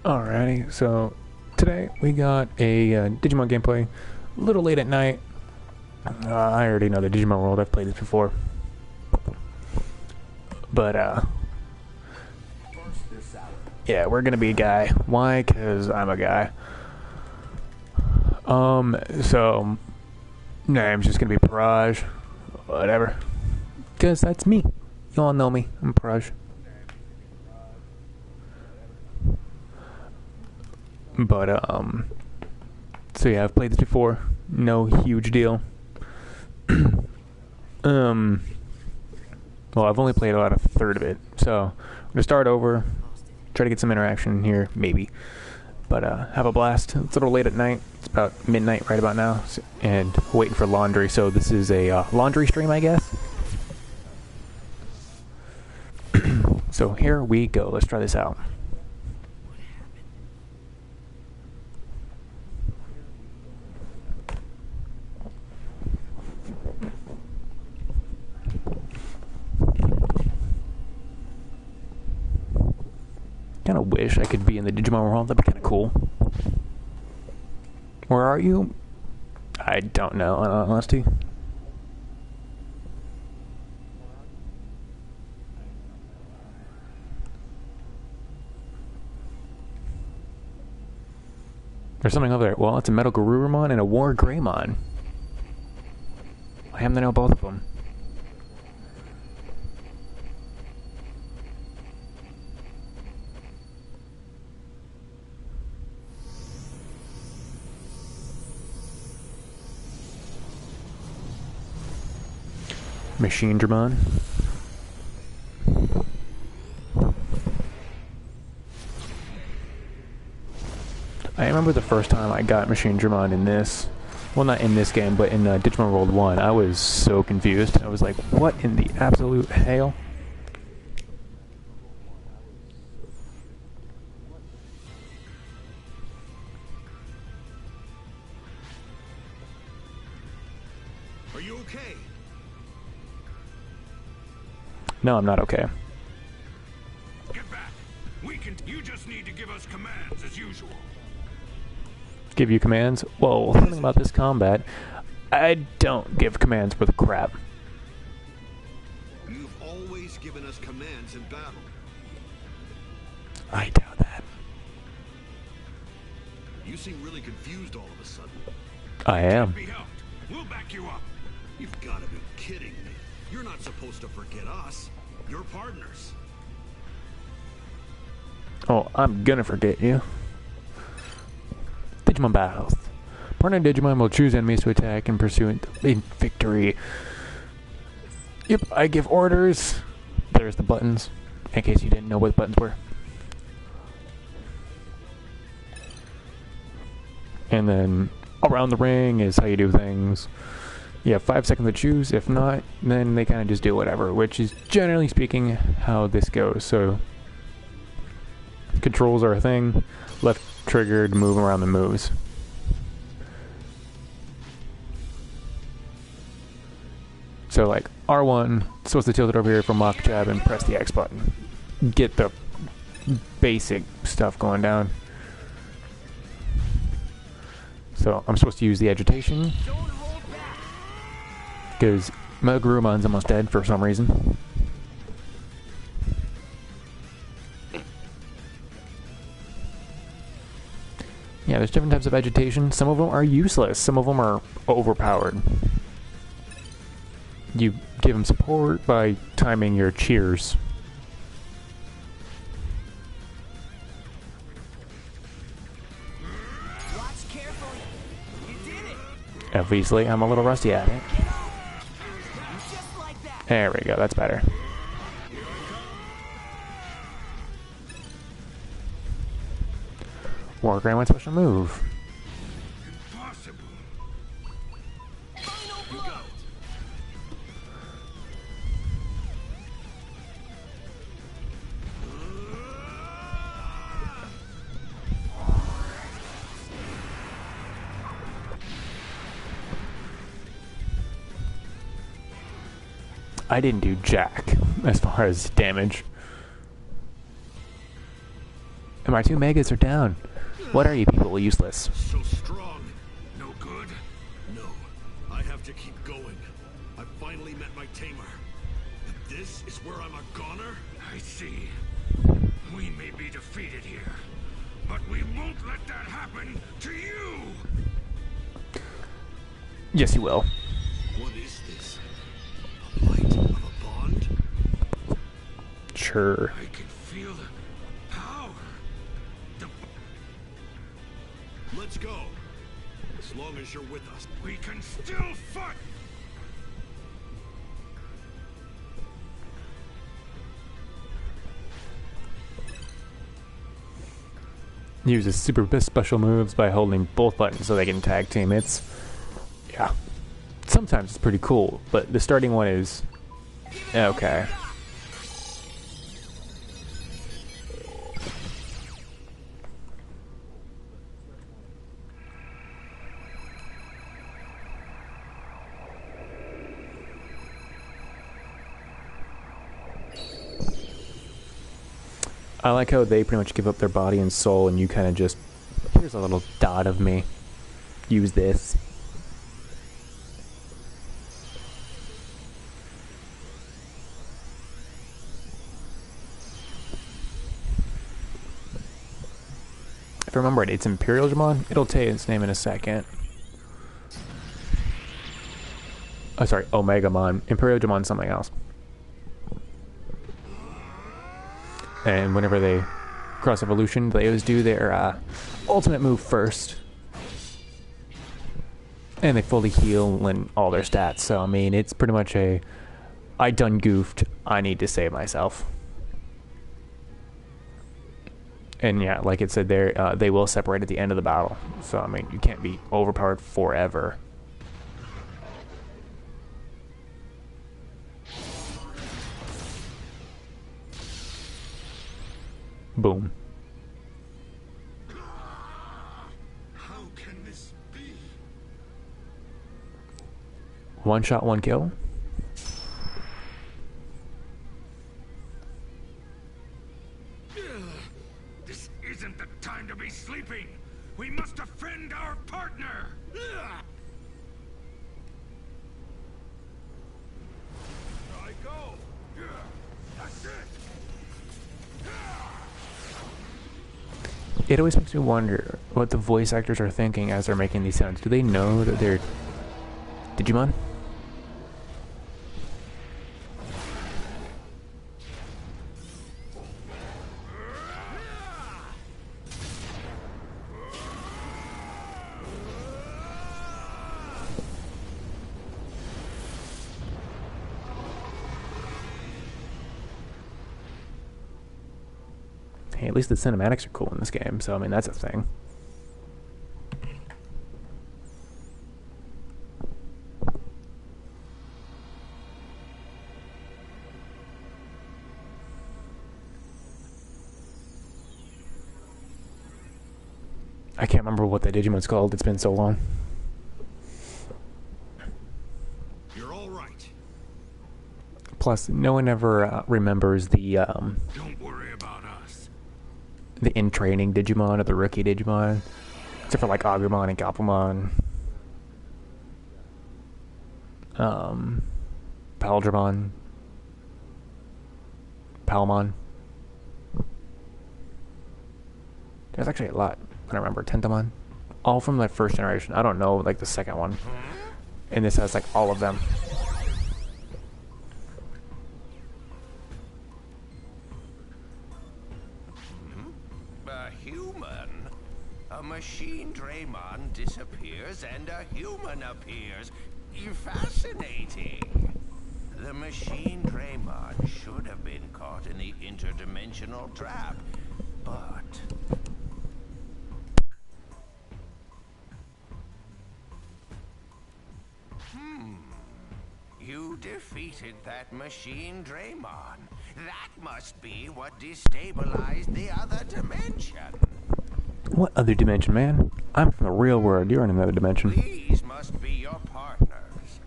Alrighty, so today we got a Digimon gameplay. A little late at night. I already know the Digimon world. I've played this before. But, yeah, we're gonna be a guy. Why? Because I'm a guy. So, name's just gonna be Paraj. Whatever. Because that's me. You all know me. I'm Paraj. But, so yeah, I've played this before. No huge deal. Well, I've only played about a third of it. So, I'm gonna start over. Try to get some interaction here, maybe. But, have a blast. It's a little late at night. It's about midnight right about now. And waiting for laundry. So, this is a laundry stream, I guess. So, here we go. Let's try this out. Kind of wish I could be in the Digimon world. That'd be kind of cool. Where are you? I don't know, in all honesty. There's something over there. Well, it's a Metal Garurumon and a War Greymon. I happen to know both of them. Machine Dramon. I remember the first time I got Machine Dramon in this. Well, not in this game, but in Digimon World 1. I was so confused. I was like, what in the absolute hell? Are you okay? No, I'm not okay. Get back. You just need to give us commands as usual. Give you commands? Well, something about this combat. I don't give commands for the crap. You've always given us commands in battle. I doubt that. You seem really confused all of a sudden. I am. Can't be helped. We'll back you up. You've got to be kidding me. You're not supposed to forget us. You're partners. Oh, I'm gonna forget you. Digimon battles. Partner Digimon will choose enemies to attack and pursue in victory. Yep, I give orders. There's the buttons, in case you didn't know what the buttons were. And then around the ring is how you do things. You have 5 seconds to choose. If not, then they kind of just do whatever, which is generally speaking how this goes. So controls are a thing. Left trigger to move around the moves. So like R1, supposed to tilt it over here for Mach Jab and press the X button. Get the basic stuff going down. So I'm supposed to use the agitation. Because Metal almost dead for some reason. Yeah, there's different types of agitation. Some of them are useless. Some of them are overpowered. You give them support by timing your cheers. Watch carefully. You did it. Obviously, I'm a little rusty at it. Just like that. There we go, that's better. War Greymon special move. Impossible. Final blow. You got it. I didn't do jack as far as damage. And my 2 megas are down. What are you people? Useless. So strong. No good? No. I have to keep going. I finally met my tamer. And this is where I'm a goner? I see. We may be defeated here, but we won't let that happen to you! Yes, you will. What is this? A light of a bond? Sure. I can feel the power. Let's go. As long as you're with us. We can still fight! Uses super best special moves by holding both buttons so they can tag team. It's... yeah. Sometimes it's pretty cool, but the starting one is... okay. I like how they pretty much give up their body and soul, and you kind of just... here's a little dot of me. Use this. If I remember it, it's Imperial Digimon. It'll tell you its name in a second. Oh, sorry, Omegamon. Imperial Digimon, something else. And whenever they cross evolution, they always do their ultimate move first. And they fully heal and all their stats. So, I mean, it's pretty much a... I done goofed. I need to save myself. And yeah, like it said there, they will separate at the end of the battle. So, I mean, you can't be overpowered forever. Boom. How can this be? One shot, one kill. This isn't the time to be sleeping. We must defend our partner. I go. That's it. It always makes me wonder what the voice actors are thinking as they're making these sounds. Do they know that they're Digimon? Hey, at least the cinematics are cool in this game, so I mean that's a thing. I can't remember what the Digimon's called. It's been so long. You're all right. Plus, no one ever remembers the Don't worry about us. the in-training Digimon or the rookie Digimon, except for like Agumon and Galpamon, Paldramon, Palmon. There's actually a lot. I don't remember. Tentamon, all from the first generation. I don't know like the second one, and this has like all of them. A human? A machine Draymon disappears and a human appears. Fascinating. The machine Draymon should have been caught in the interdimensional trap, but... You defeated that machine Draymon. That must be what destabilized the other dimension. What other dimension, man? I'm from the real world. You're in another dimension. These must be your partners.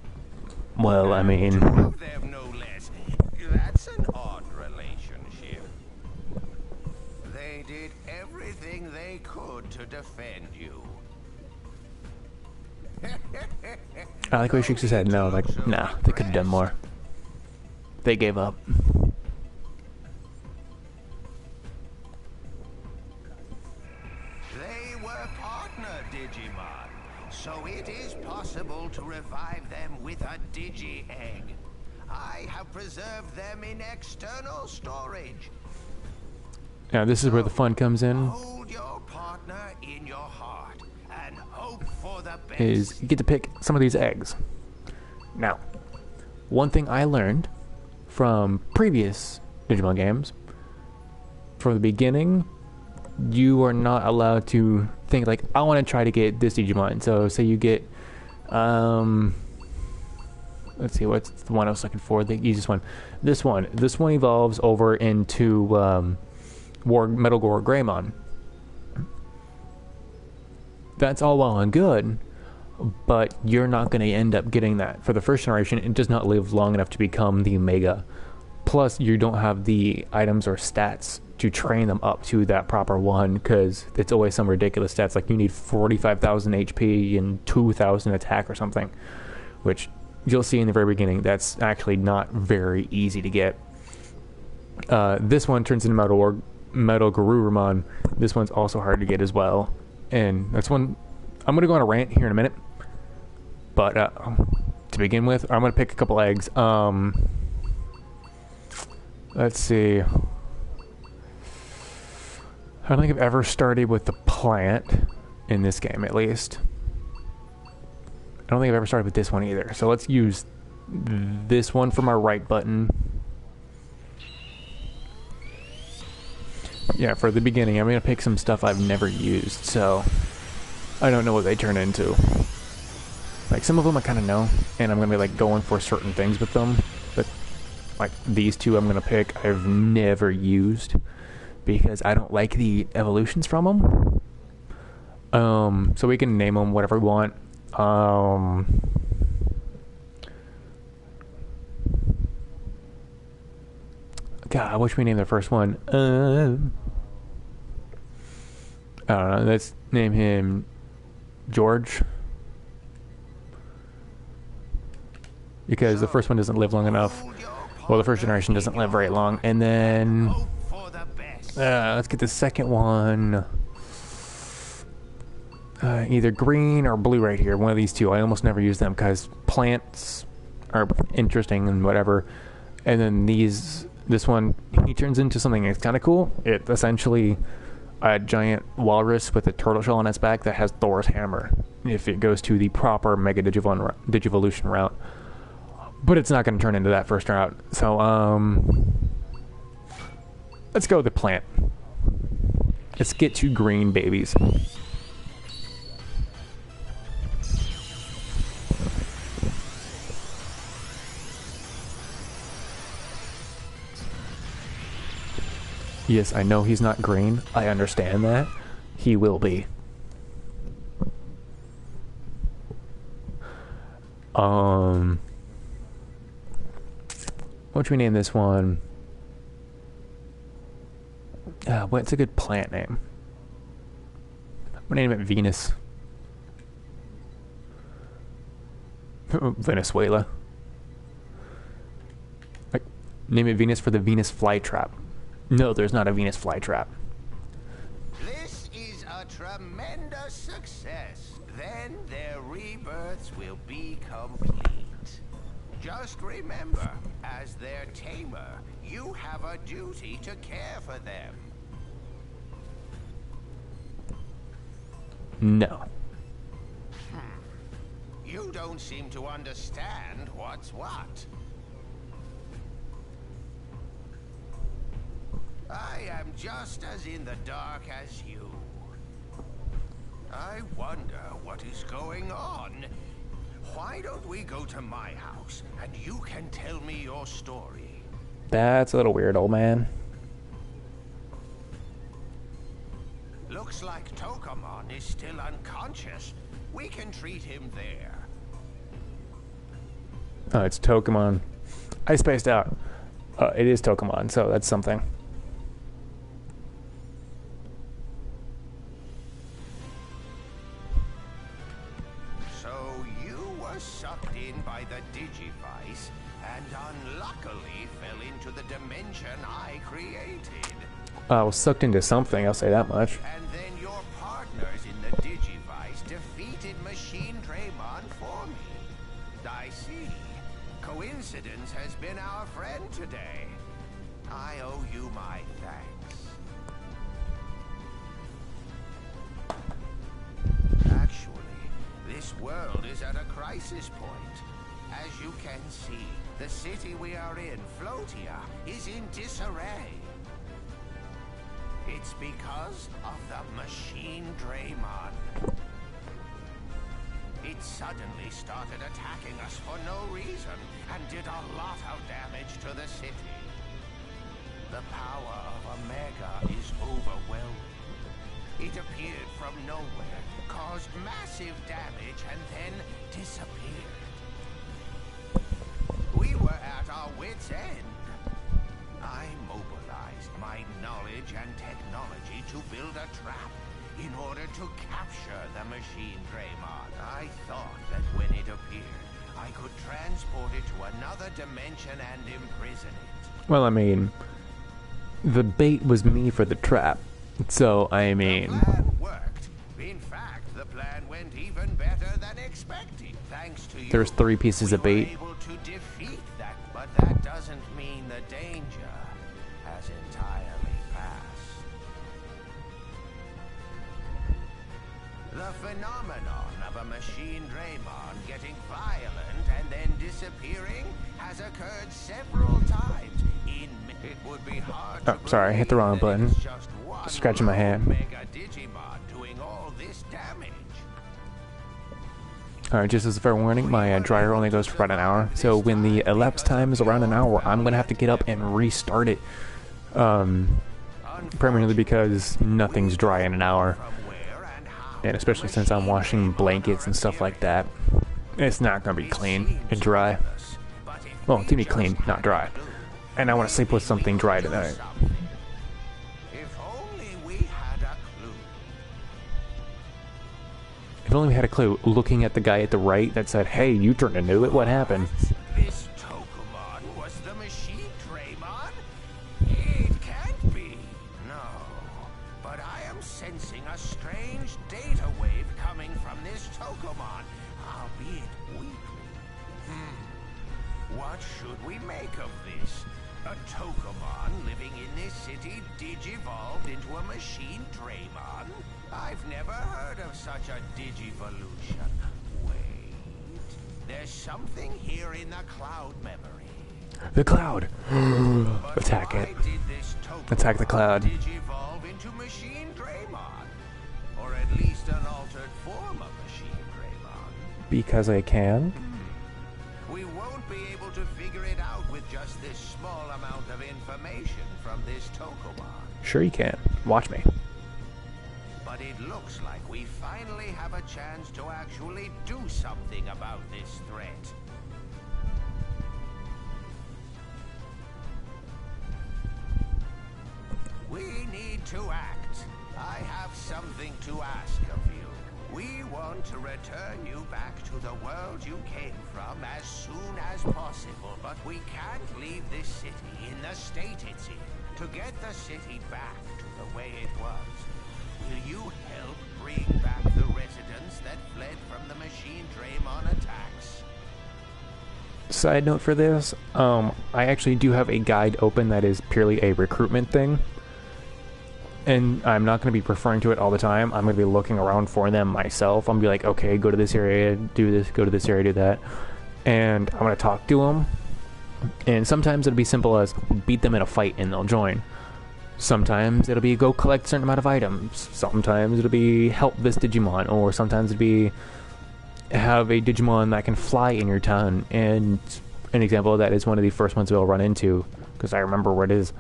Well, I mean, Two of them, no less. That's an odd relationship. They did everything could to defend you. I like the way he shakes his head. No, like, nah, they could have done more. They gave up. They were partner Digimon, so it is possible to revive them with a Digi-Egg. I have preserved them in external storage. Now, this is where the fun comes in. Hold your partner in your heart and hope for the best. Is you get to pick some of these eggs. Now, one thing I learned from previous Digimon games, from the beginning, you are not allowed to think like, I want to try to get this Digimon. So say you get, let's see, what's the one I was looking for, the easiest one. This one evolves over into Metal Gore Greymon. That's all well and good, but you're not going to end up getting that. For the first generation, it does not live long enough to become the Mega. Plus, you don't have the items or stats to train them up to that proper one, because it's always some ridiculous stats, like you need 45,000 HP and 2,000 attack or something, which you'll see in the very beginning, that's actually not very easy to get. This one turns into Metal Garurumon. This one's also hard to get as well. And that's one I'm going to go on a rant here in a minute. But to begin with, I'm going to pick a couple eggs. Let's see. I don't think I've ever started with the plant in this game, at least. I don't think I've ever started with this one either. So let's use this one for my right button. Yeah, for the beginning, I'm going to pick some stuff I've never used, so I don't know what they turn into. Like, some of them I kind of know, and I'm going to be, like, going for certain things with them. But, like, these two I'm going to pick, I've never used, because I don't like the evolutions from them. So we can name them whatever we want. God, what should we name the first one? I don't know. Let's name him George. Because the first one doesn't live long enough. Well, the first generation doesn't live very long. And then let's get the second one. Either green or blue right here. One of these two. I almost never use them because plants are interesting and whatever. And then this one, he turns into something that's kind of cool. It's essentially a giant walrus with a turtle shell on its back that has Thor's hammer, if it goes to the proper Mega Digivolution route. But it's not going to turn into that first route. So, let's go with the plant. Let's get two green babies. Yes, I know he's not green. I understand that. He will be. What should we name this one? What's a good plant name? I'm gonna name it Venus. Venezuela. Name it Venus for the Venus flytrap. No, there's not a Venus flytrap. This is a tremendous success. Then their rebirths will be complete. Just remember, as their tamer, you have a duty to care for them. No. You don't seem to understand what's what. I am just as in the dark as you. I wonder what is going on. Why don't we go to my house and you can tell me your story? That's a little weird, old man. Looks like Tokamon is still unconscious. We can treat him there. Oh, it's Tokamon. I spaced out. It is Tokamon, so that's something. was sucked in by the Digivice and unluckily fell into the dimension I created. I was sucked into something, I'll say that much. And then your partners in the Digivice defeated Machine Draymon for me. I see. Coincidence has been our friend today. I owe you my thanks. Actually, this world is at a crisis point. As you can see, the city we are in, Floatia, is in disarray. It's because of the Machine Draymon. It suddenly started attacking us for no reason and did a lot of damage to the city. The power of Omega is overwhelming. It appeared from nowhere, caused massive damage, and then disappeared. We were at our wits' end. I mobilized my knowledge and technology to build a trap in order to capture the Machine Draymon. I thought that when it appeared, I could transport it to another dimension and imprison it. Well, I mean, the bait was me for the trap. So, I mean... The plan worked. In fact, the plan went even better than expected. Thanks to you, There's 3 pieces of bait. we were able to defeat that, but that doesn't mean the danger has entirely passed. The phenomenon of a Machine Draymon getting violent and then disappearing has occurred several times. It would be hard Oh, sorry, I hit the wrong button. Scratching my hand. Mega Digimon doing all this damage. Alright, just as a fair warning, my dryer only goes for about an hour. So when the elapsed time is around an hour, I'm going to have to get up and restart it. Primarily because nothing's dry in an hour. And especially since I'm washing blankets and stuff like that, it's not going to be clean and dry. Well, it's going to be clean, not dry. And I want to sleep with something dry tonight. If only we had a clue. If only we had a clue. Looking at the guy at the right that said, "Hey, you turned into it. What happened?" This Tokumon was the Machine Draymon? It can't be. No. But I am sensing a strange data wave coming from this Tokumon, albeit weakly. What should we make of this? A Tokumon living in this city digivolved into a Machine Draymon? I've never heard of such a digivolution. Wait, there's something here in the cloud memory. The cloud. But Attack why it. did this Tokumon Attack the cloud. digivolve into Machine Draymon? Or at least an altered form of Machine Draymon? Because I can. We won't be able to figure it out with just this small amount of information from this Tokumon. Sure you can. Watch me. But it looks like we finally have a chance to actually do something about this threat. We need to act. I have something to ask of you. We want to return you back to the world you came from as soon as possible, but we can't leave this city in the state it's in. To get the city back to the way it was, will you help bring back the residents that fled from the Machine Draymon attacks? Side note for this, I actually do have a guide open that is purely a recruitment thing. And I'm not going to be referring to it all the time. I'm going to be looking around for them myself. I'm going to be like, okay, go to this area, do this, go to this area, do that. And I'm going to talk to them. And sometimes it'll be simple as beat them in a fight and they'll join. Sometimes it'll be go collect a certain amount of items. Sometimes it'll be help this Digimon. Or sometimes it'll be have a Digimon that can fly in your town. And an example of that is one of the first ones we'll run into. Because I remember where it is.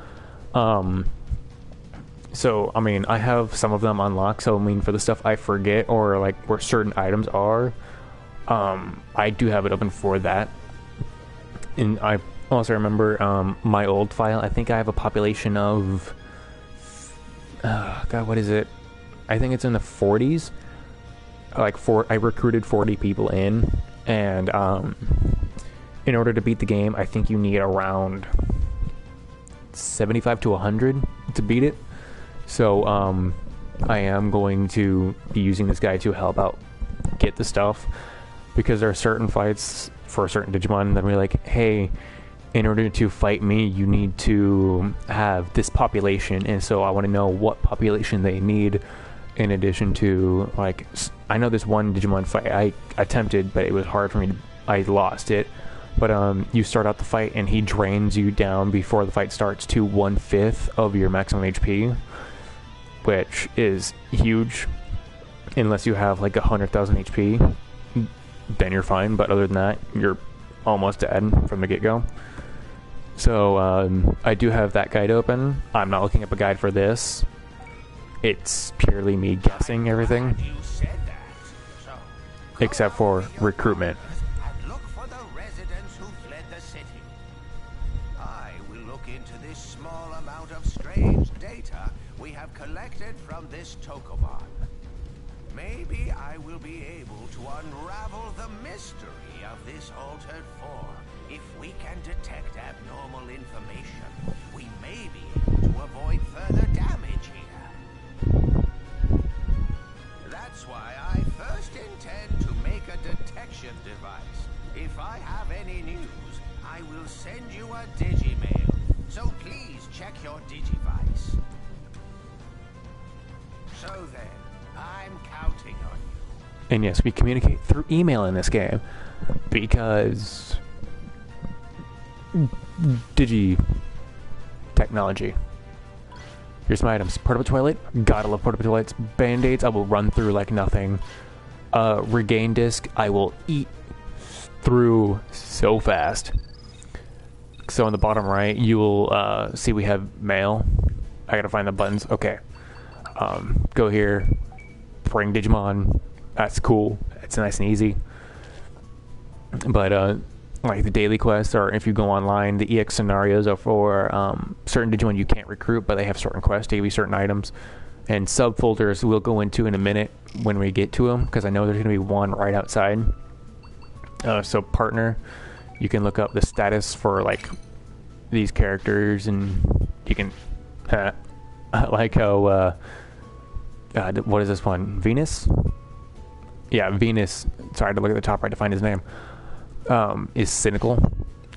So, I mean, I have some of them unlocked, so, I mean, for the stuff I forget, or, like, where certain items are, I do have it open for that. And I also remember, my old file, I think I have a population of, God, what is it? I think it's in the 40s. Like, I recruited 40 people in, And in order to beat the game, I think you need around 75 to 100 to beat it. So I am going to be using this guy to help out get the stuff, because there are certain fights for certain Digimon that are like, hey, in order to fight me, you need to have this population, and so I want to know what population they need. In addition to, like, I know this one Digimon fight I attempted, but it was hard for me to, I lost it. But you start out the fight and he drains you down before the fight starts to 1/5 of your maximum HP, which is huge. Unless you have like 100,000 HP, then you're fine. But other than that, you're almost dead from the get-go. So I do have that guide open. I'm not looking up a guide for this. It's purely me guessing everything, You said that. So, except for recruitment. and look for the residents who fled the city. I will look into this small amount of strange data we have collected from this Tokomon. Maybe I will be able to unravel the mystery of this altered form. If we can detect abnormal information, we may be able to avoid further damage here. That's why I first intend to make a detection device. If I have any news, I will send you a Digimail. So please check your Digivice. So then, I'm counting on you. And yes, we communicate through email in this game, because Digi technology. Here's my items. Portable toilet. Gotta love portable toilets. Band-aids, I will run through like nothing. Regain disc, I will eat through so fast. So on the bottom right, you will see we have mail. I gotta find the buttons. Okay. Go here. Bring Digimon. That's cool. It's nice and easy. But like the daily quests, or if you go online, the EX scenarios are for certain Digimon you can't recruit, but they have certain quests to give you certain items. And subfolders we'll go into in a minute when we get to them, because I know there's going to be one right outside. So partner, you can look up the status for like these characters, and you can like how what is this one? Venus? Yeah, Venus. Sorry, I had to look at the top right to find his name. Is cynical,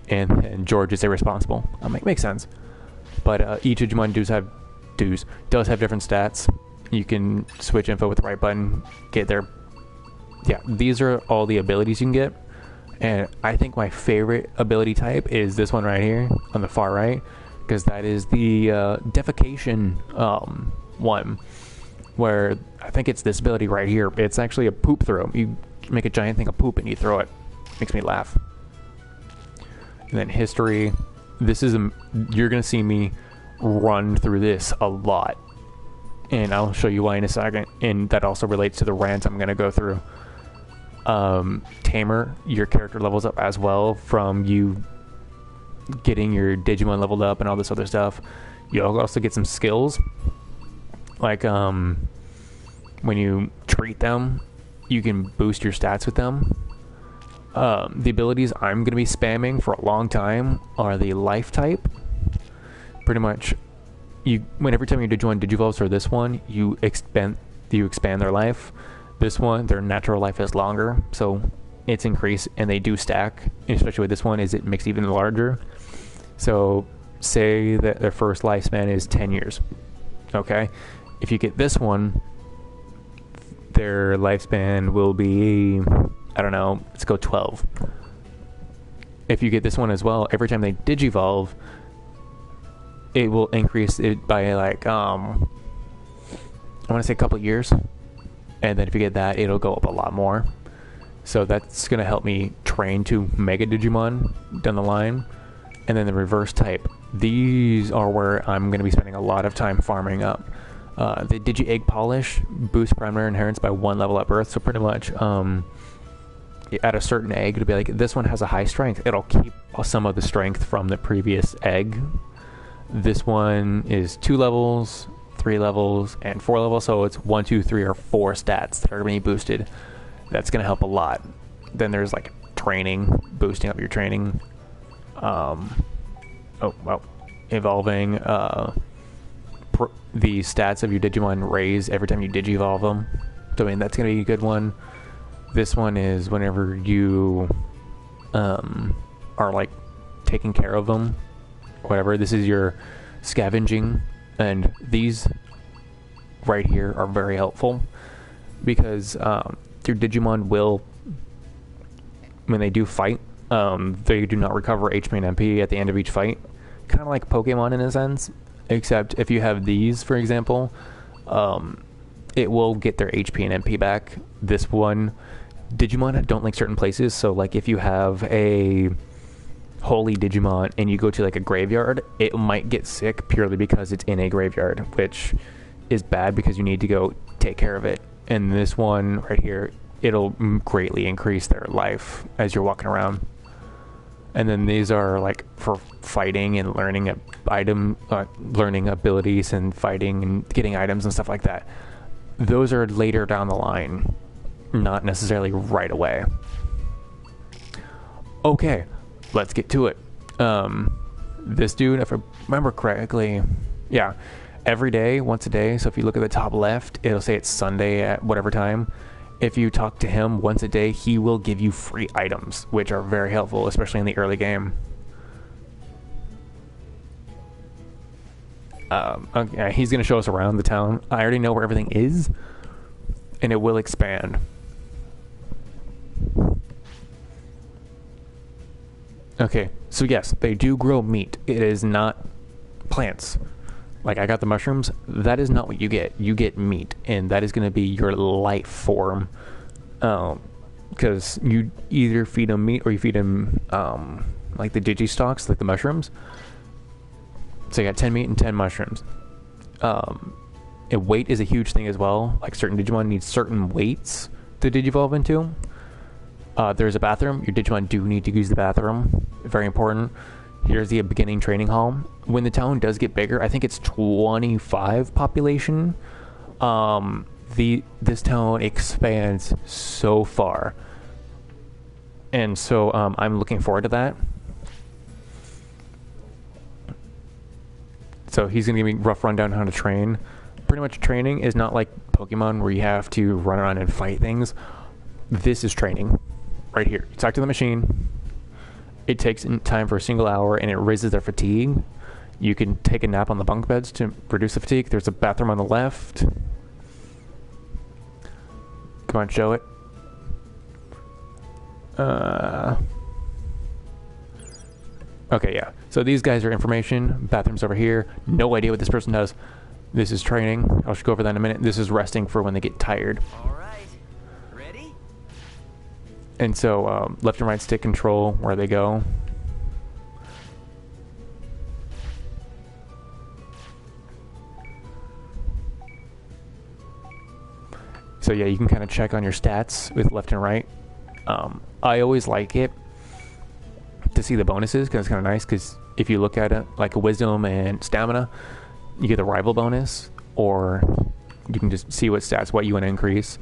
and George is irresponsible. Makes sense. But each Digimon does have different stats. You can switch info with the right button, get their... Yeah, these are all the abilities you can get. And I think my favorite ability type is this one right here on the far right, because that is the defecation one, where I think it's this ability right here. It's actually a poop throw. You make a giant thing of poop and you throw it. Makes me laugh. And then history. This is you're gonna see me run through this a lot, and I'll show you why in a second. And that also relates to the rant I'm gonna go through. Tamer, your character levels up as well from you getting your Digimon leveled up and all this other stuff. You'll also get some skills, like when you treat them, you can boost your stats with them. The abilities I'm going to be spamming for a long time are the life type. Pretty much, every time you Digimon digivolves, or this one, you expand their life. This one, their natural life is longer, so it's increased, and they do stack. Especially with this one, it makes it even larger. So, say that their first lifespan is 10 years. Okay, if you get this one, their lifespan will be, I don't know, let's go 12. If you get this one as well, every time they digivolve, it will increase it by like, I want to say a couple years. And then if you get that, it'll go up a lot more. So that's going to help me train to Mega Digimon down the line. And then the reverse type. These are where I'm going to be spending a lot of time farming up. The Digi Egg Polish boosts primary inheritance by 1 level at birth. So pretty much, at a certain egg, it'll be like, this one has a high strength. It'll keep some of the strength from the previous egg. This one is 2 levels, 3 levels, and 4 levels. So it's 1, 2, 3, or 4 stats that are being boosted. That's going to help a lot. Then there's like training, boosting up your training. Evolving. The stats of your Digimon raise every time you Digivolve them. So I mean that's gonna be a good one. This one is whenever you are like taking care of them, whatever. This is your scavenging, and these right here are very helpful because your Digimon will, when they do fight, they do not recover HP and MP at the end of each fight. Kind of like Pokemon in a sense, except if you have these, for example, it will get their HP and MP back. This one, Digimon don't like certain places, so like if you have a holy Digimon and you go to like a graveyard, it might get sick purely because it's in a graveyard, which is bad because you need to go take care of it. And this one right here, it'll greatly increase their life as you're walking around. And then these are like for fighting and learning learning abilities and fighting and getting items and stuff like that. Those are later down the line, not necessarily right away. Okay, let's get to it. This dude, if I remember correctly, yeah, every day, once a day. So if you look at the top left, it'll say it's Sunday at whatever time. If you talk to him once a day, he will give you free items, which are very helpful, especially in the early game. Okay, he's going to show us around the town. I already know where everything is, and it will expand. Okay, so yes, they do grow meat. It is not plants. Like I got the mushrooms, that is not what you get. You get meat, and that is going to be your life form. Because you either feed them meat or you feed them like the Digistalks, like the mushrooms. So you got 10 meat and 10 mushrooms. And weight is a huge thing as well. Like certain Digimon need certain weights to Digivolve into. There's a bathroom. Your Digimon do need to use the bathroom. Very important. Here's the beginning training hall. When the town does get bigger, I think it's 25 population. This town expands so far, and so I'm looking forward to that. So he's gonna give me a rough rundown on how to train. Pretty much training is not like Pokemon where you have to run around and fight things. This is training right here. You talk to the machine. It takes time for a single hour, and it raises their fatigue. You can take a nap on the bunk beds to reduce the fatigue. There's a bathroom on the left. Come on, show it. Okay, yeah. So these guys are information. Bathrooms over here. No idea what this person does. This is training. I'll go over that in a minute. This is resting for when they get tired. All right. Ready? And so left and right stick control where they go. So yeah, you can kind of check on your stats with left and right. I always like it to see the bonuses because it's kind of nice, because if you look at it like a wisdom and stamina, you get the rival bonus, or you can just see what stats, what you want to increase.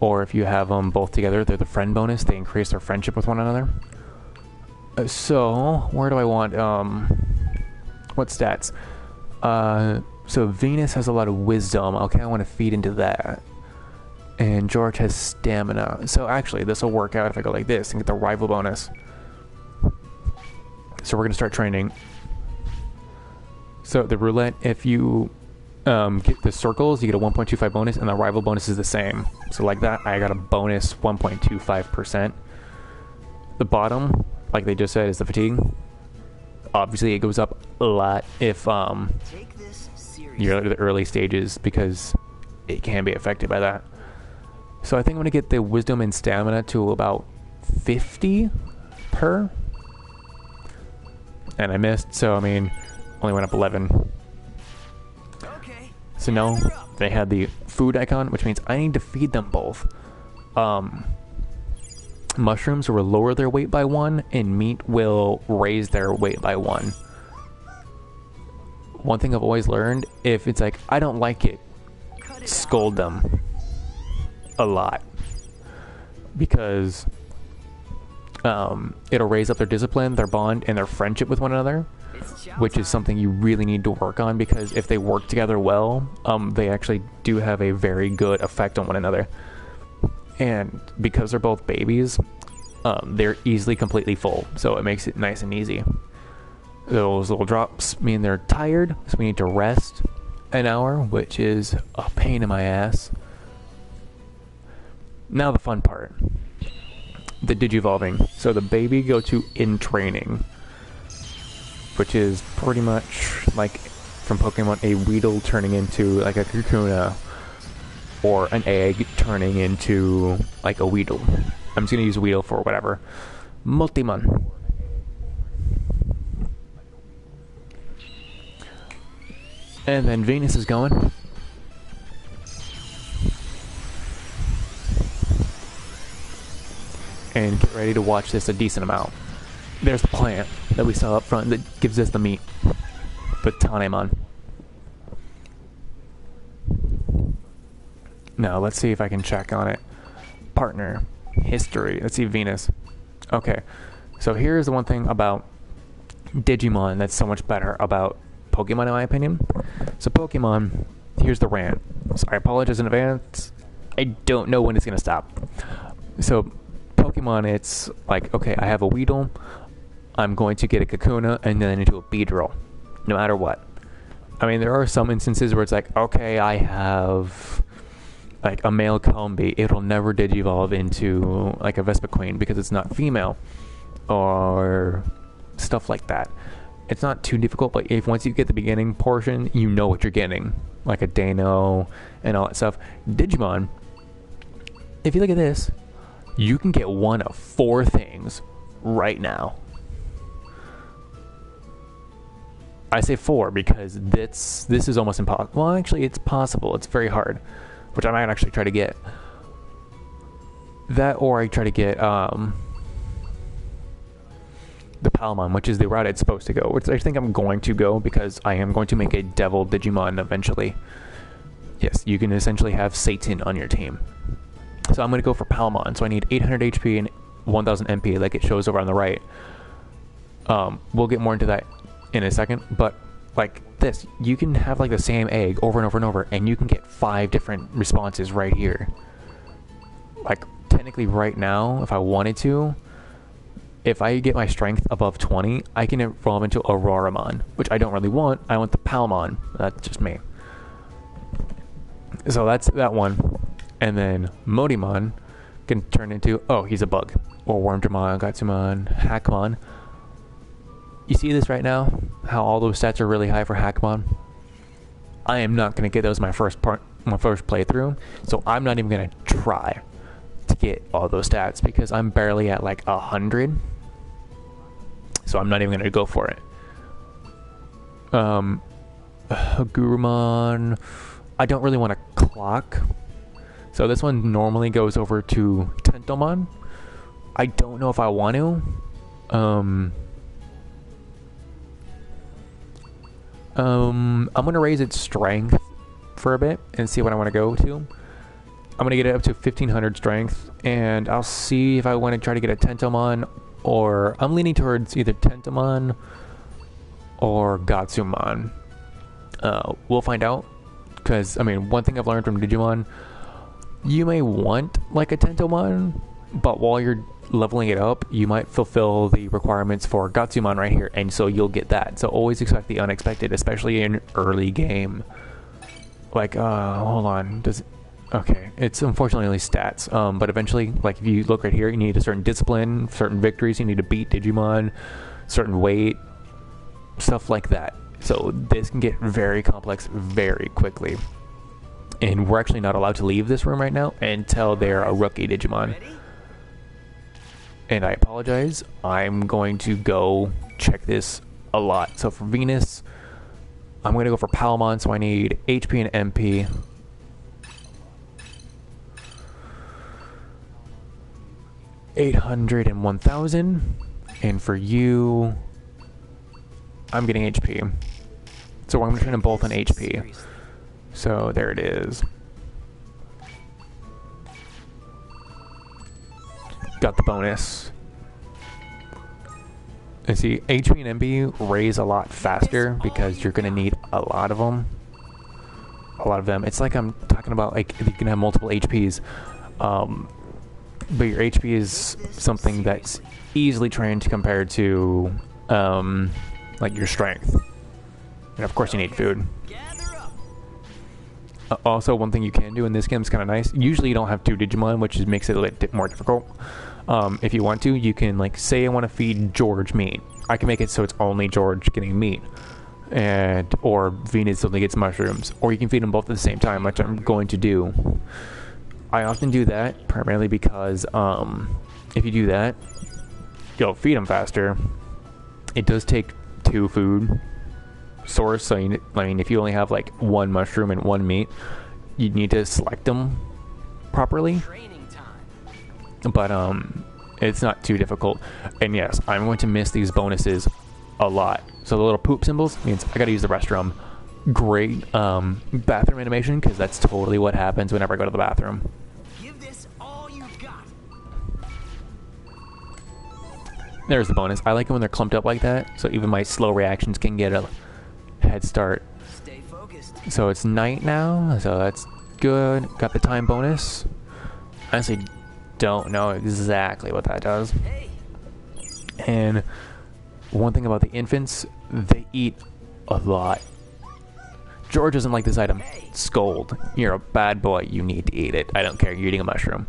Or if you have them both together, they're the friend bonus. They increase their friendship with one another. So where do I want what stats? So Venus has a lot of wisdom. Okay, I want to feed into that. And George has stamina. So actually, this will work out if I go like this and get the rival bonus. So we're going to start training. So the roulette, if you get the circles, you get a 1.25 bonus, and the rival bonus is the same. So like that, I got a bonus 1.25%. The bottom, like they just said, is the fatigue. Obviously, it goes up a lot if Take this seriously. you're at the early stages, because it can be affected by that. So I think I'm going to get the wisdom and stamina to about 50 per. And I missed, so I mean, only went up 11. Okay. So now they had the food icon, which means I need to feed them both. Mushrooms will lower their weight by 1, and meat will raise their weight by 1. One thing I've always learned, if it's like, I don't like it, scold them a lot. Because it'll raise up their discipline, their bond, and their friendship with one another, It's chow which is time. something you really need to work on, because if they work together well, they actually do have a very good effect on one another. And because they're both babies, they're easily completely full, so it makes it nice and easy. Those little drops mean they're tired, so we need to rest an hour, which is a pain in my ass. Now the fun part. The Digivolving. So the baby go to in training, which is pretty much like from Pokemon a Weedle turning into like a Kakuna, or an egg turning into like a Weedle. I'm just gonna use Weedle for whatever. Multimon. And then Venus is going. And get ready to watch this a decent amount. There's the plant that we saw up front that gives us the meat. The Tanemon. Now, let's see if I can check on it. Partner. History. Let's see Venus. Okay. So here's the one thing about Digimon that's so much better about Pokemon, in my opinion. So Pokemon, here's the rant. So I apologize in advance. I don't know when it's going to stop. So Pokemon, it's like, okay, I have a Weedle. I'm going to get a Kakuna and then into a Beedrill. No matter what. I mean, there are some instances where it's like, okay, I have like a male Combee. It'll never Digivolve into like a Vespiquen because it's not female. Or stuff like that. It's not too difficult, but if once you get the beginning portion, you know what you're getting. Like a Dano and all that stuff. Digimon, if you look at this, you can get one of 4 things right now. I say 4 because this is almost impossible. Well, actually, it's possible. It's very hard, which I might actually try to get. That, or I try to get the Palmon, which is the route it's supposed to go, which I think I'm going to go because I am going to make a Devil Digimon eventually. Yes, you can essentially have Satan on your team. So I'm going to go for Palmon. So I need 800 HP and 1000 MP like it shows over on the right. We'll get more into that in a second, but like this, you can have like the same egg over and over and over, and you can get 5 different responses right here. Like technically right now, if I wanted to, if I get my strength above 20, I can evolve into Auroramon, which I don't really want. I want the Palmon. That's just me. So that's that one. And then Modimon can turn into, oh, he's a bug. Or Wormdramon, Gatsumon, Hackmon. You see this right now? How all those stats are really high for Hackmon? I am not going to get those my first playthrough. So I'm not even going to try to get all those stats because I'm barely at like 100. So I'm not even going to go for it. Gurumon, I don't really want to clock. So this one normally goes over to Tentomon. I don't know if I want to. I'm going to raise its strength for a bit and see what I want to go to. I'm going to get it up to 1500 strength, and I'll see if I want to try to get a Tentomon, or I'm leaning towards either Tentomon or Gatsumon. We'll find out, because, I mean, one thing I've learned from Digimon, you may want, like, a Tentomon, but while you're leveling it up, you might fulfill the requirements for Gatsumon right here, and so you'll get that. So always expect the unexpected, especially in early game. Like, hold on, okay, it's unfortunately only stats, but eventually, like, if you look right here, you need a certain discipline, certain victories, you need to beat Digimon, certain weight, stuff like that. So this can get very complex very quickly. And we're actually not allowed to leave this room right now until they're a rookie Digimon. Ready? And I apologize, I'm going to go check this a lot. So for Venus, I'm going to go for Palmon, so I need HP and MP. $800 and 1000. And for you, I'm getting HP. So I'm going to turn them both on HP. So there it is. Got the bonus. And see, HP and MP raise a lot faster because you're gonna need a lot of them. A lot of them. It's like I'm talking about, like, if you can have multiple HPs, but your HP is something that's easily trained compared to, like, your strength. And of course you need food. Also, one thing you can do in this game is kind of nice. Usually you don't have 2 Digimon, which makes it a little bit more difficult. If you want to, you can, like, say I want to feed George meat. I can make it so it's only George getting meat. Or Venus only gets mushrooms. Or you can feed them both at the same time, which I'm going to do. I often do that, primarily because, if you do that, you'll feed them faster. It does take 2 food source, so if you only have like 1 mushroom and 1 meat, you need to select them properly. But it's not too difficult. And yes, I'm going to miss these bonuses a lot. So the little poop symbols means I gotta use the restroom. Great bathroom animation, because that's totally what happens whenever I go to the bathroom. Give this all you've got. There's the bonus. I like it when they're clumped up like that, so even my slow reactions can get a head start. Stay focused. So it's night now, so that's good. Got the time bonus. Honestly, don't know exactly what that does. Hey. And one thing about the infants, they eat a lot. George doesn't like this item. Scold. You're a bad boy. You need to eat it. I don't care. You're eating a mushroom.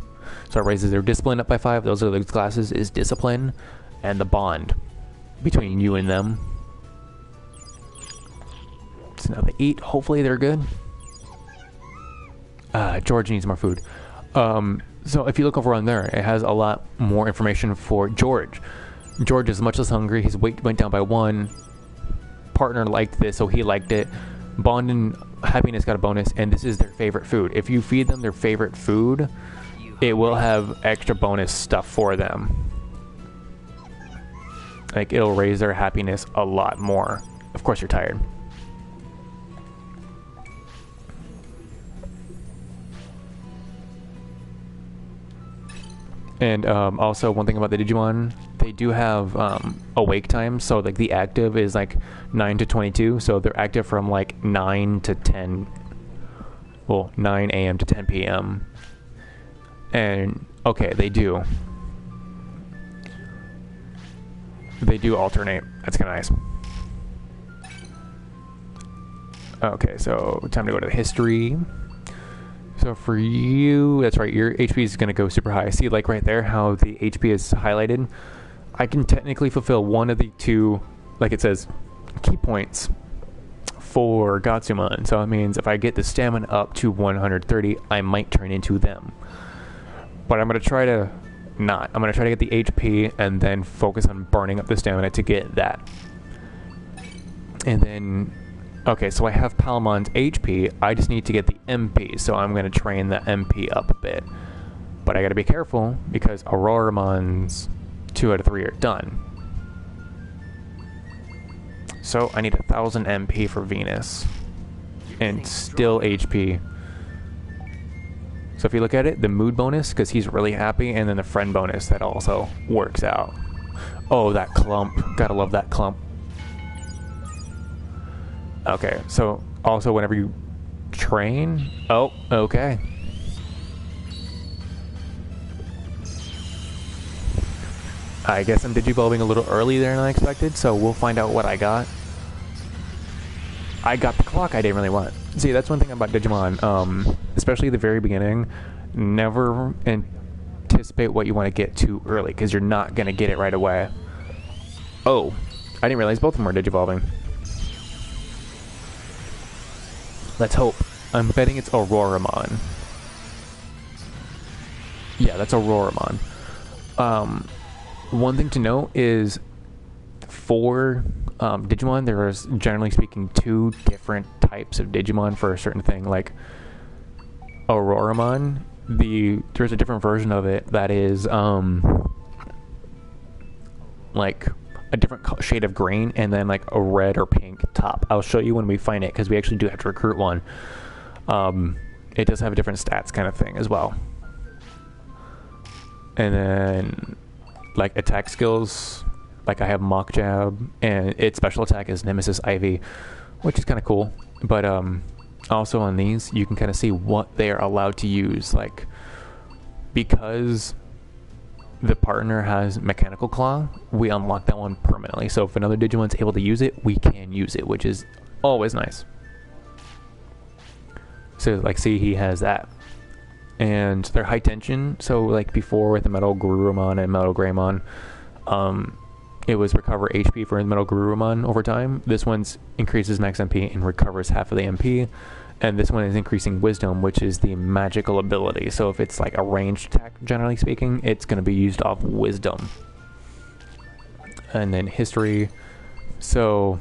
So it raises their discipline up by 5. Those are the classes, is discipline and the bond between you and them. So now they eat. Hopefully they're good. George needs more food. So if you look over on there, it has a lot more information for George. George is much less hungry. His weight went down by 1. Partner liked this, so he liked it. Bond and happiness got a bonus, and this is their favorite food. If you feed them their favorite food, it will have extra bonus stuff for them. Like, it'll raise their happiness a lot more. Of course you're tired. And also, one thing about the Digimon, they do have awake time. So like the active is like 9 to 22. So they're active from like 9 to 10. Well, 9 a.m. to 10 p.m. And okay, they do alternate. That's kind of nice. Okay, so time to go to the history. So for you, that's right, your HP is going to go super high. See, like right there, how the HP is highlighted? I can technically fulfill one of the 2, like it says, key points for Gatsumon. So it means if I get the stamina up to 130, I might turn into them. But I'm going to try to not. I'm going to try to get the HP and then focus on burning up the stamina to get that. And then... okay, so I have Palamon's HP, I just need to get the MP, so I'm going to train the MP up a bit. But I got to be careful, because Auroramon's 2 out of 3 are done. So I need 1,000 MP for Venus. And still HP. So if you look at it, the mood bonus, because he's really happy, and then the friend bonus, that also works out. Oh, that clump. Gotta love that clump. Okay, so also whenever you train... oh, okay. I guess I'm digivolving a little early there than I expected, so we'll find out what I got. I got the clock I didn't really want. See, that's one thing about Digimon, especially at the very beginning. Never anticipate what you want to get too early, because you're not going to get it right away. Oh, I didn't realize both of them were digivolving. Let's hope. I'm betting it's Auroramon. Yeah, that's Auroramon. One thing to note is for Digimon, there is, generally speaking, 2 different types of Digimon for a certain thing. Like Auroramon, there's a different version of it that is like a different shade of green, and then like a red or pink top. I'll show you when we find it, because we actually do have to recruit one. It does have a different stats kind of thing as well. And then like attack skills Like I have Mock Jab, and its special attack is Nemesis Ivy, which is kind of cool. But also on these, you can kind of see what they are allowed to use. Like, because the partner has Mechanical Claw, we unlock that one permanently. So if another Digimon's able to use it, we can use it, which is always nice. So like, see, he has that. And they're high tension, so like before with the Metal Garurumon and Metal Greymon, it was recover HP for Metal Garurumon over time. This one's increases max MP and recovers half of the MP. And this one is increasing Wisdom, which is the magical ability. So if it's like a ranged attack, generally speaking, it's going to be used off Wisdom. And then History. So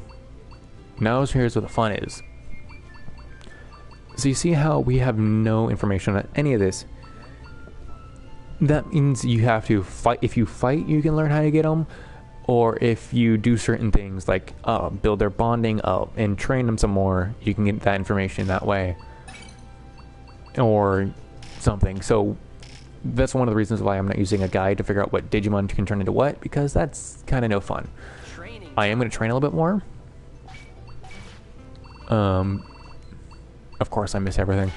now here's where the fun is. So you see how we have no information on any of this. That means you have to fight. If you fight, you can learn how to get them. Or if you do certain things like build their bonding up and train them some more, you can get that information that way. Or something. So that's one of the reasons why I'm not using a guide to figure out what Digimon can turn into what, because that's kind of no fun. I am going to train a little bit more. Of course, I miss everything.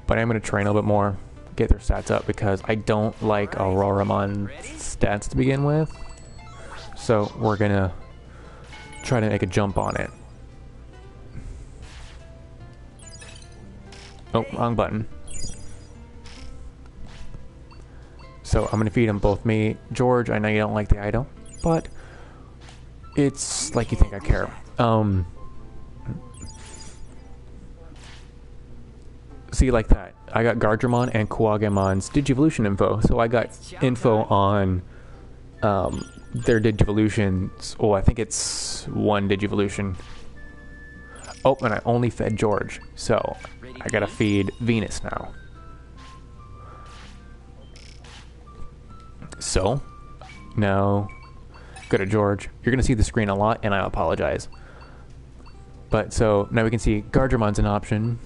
But I'm going to train a little bit more, get their stats up, because I don't like Auroramon's stats to begin with. So we're going to try to make a jump on it. Oh, wrong button. So I'm going to feed them both me. George, I know you don't like the item, but it's like you think I care. See, like that. I got Gardramon and Kuwagemon's Digivolution info. So I got info on their Digivolutions. Oh, I think it's one Digivolution. Oh, and I only fed George. So I gotta feed Venus now. So now go to George. You're gonna see the screen a lot, and I apologize. But so now we can see Gardramon's an option.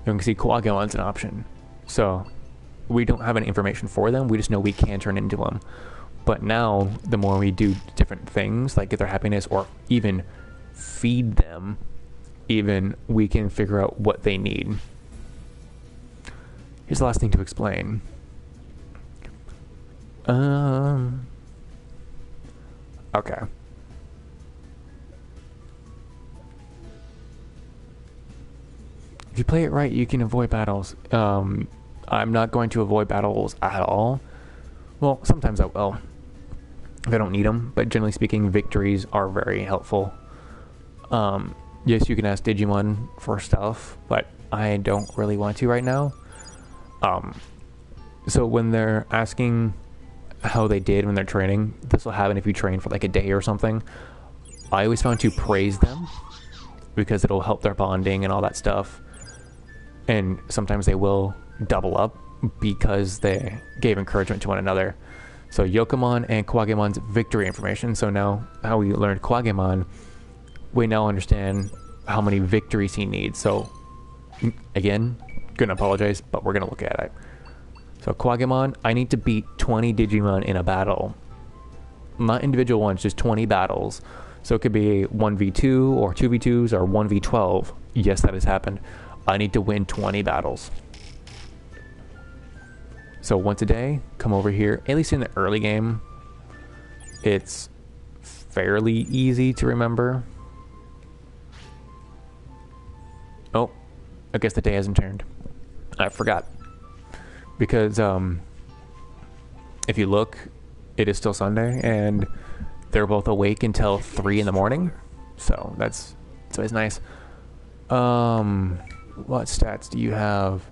You can see Kuwagemon's an option. So we don't have any information for them. We just know we can turn into them. But now, the more we do different things, like get their happiness or even feed them, even we can figure out what they need. Here's the last thing to explain. Okay. If you play it right, you can avoid battles. I'm not going to avoid battles at all. Well, sometimes I will, if I don't need them. But generally speaking, victories are very helpful. Yes, you can ask Digimon for stuff, but I don't really want to right now. So when they're asking how they did when they're training, this will happen if you train for like a day or something. I always found to praise them, because it'll help their bonding and all that stuff. And sometimes they will double up because they gave encouragement to one another. So Yokomon and Kuwagemon's victory information. So now how we learned Kuwagemon, we now understand how many victories he needs. So again, gonna apologize, but we're gonna look at it. So Kuwagemon, I need to beat 20 Digimon in a battle. Not individual ones, just 20 battles. So it could be 1v2 or 2v2s or 1v12. Yes, that has happened. I need to win 20 battles. So once a day, come over here. At least in the early game, it's fairly easy to remember. Oh, I guess the day hasn't turned. I forgot. Because if you look, it is still Sunday, and they're both awake until 3 in the morning. So that's always nice. What stats do you have?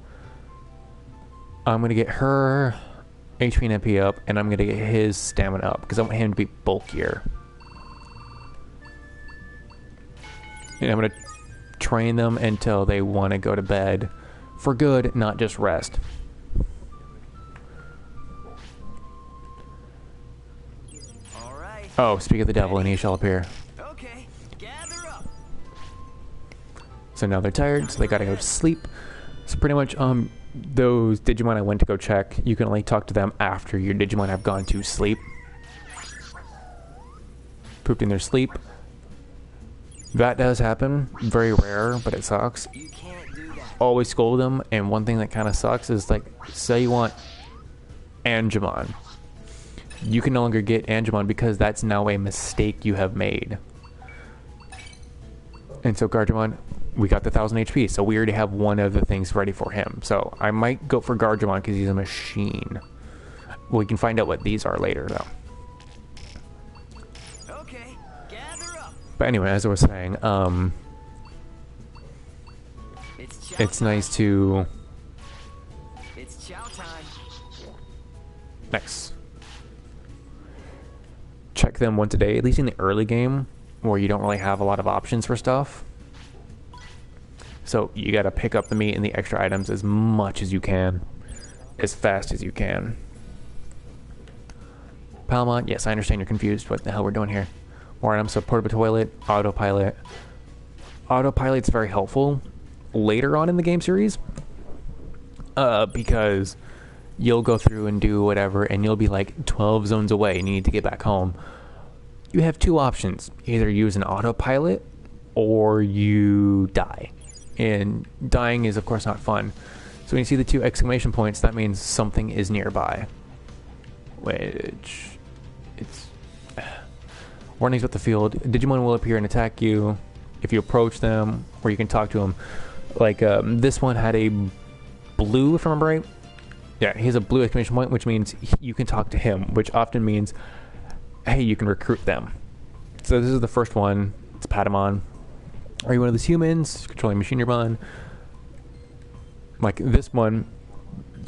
I'm going to get her HP and MP up, and I'm going to get his stamina up, because I want him to be bulkier. And I'm going to train them until they want to go to bed for good, not just rest. Oh, speak of the devil, and he shall appear. Okay, gather up. So now they're tired, so they gotta go to sleep. So pretty much, those Digimon I went to go check, you can only talk to them after your Digimon have gone to sleep. pooped in their sleep. That does happen. Very rare, but it sucks. You can't do that. Always scold them, and one thing that kind of sucks is, like, say you want Angemon. You can no longer get Angemon because that's now a mistake you have made. And so Gargemon, we got the 1000 HP, so we already have one of the things ready for him. So I might go for Gargemon because he's a machine. We can find out what these are later, though. Okay, gather up. But anyway, as I was saying, it's nice to... It's chow time. Nice. Check them once a day, at least in the early game, where you don't really have a lot of options for stuff. So you gotta pick up the meat and the extra items as much as you can, as fast as you can. Palmont, yes, I understand you're confused what the hell we're doing here. More items, so portable toilet, autopilot. Autopilot's very helpful later on in the game series, because you'll go through and do whatever, and you'll be like 12 zones away and you need to get back home. You have two options. Either use an autopilot or you die. And dying is, of course, not fun. So when you see the 2 exclamation points, that means something is nearby. Which... it's... warnings about the field. Digimon will appear and attack you if you approach them, or you can talk to them. Like, this one had a blue, if I remember right. Yeah, he has a blue exclamation point, which means you can talk to him, which often means, hey, you can recruit them. So this is the first one. It's Patamon. Are you one of those humans controlling Machinerbon? Like this one,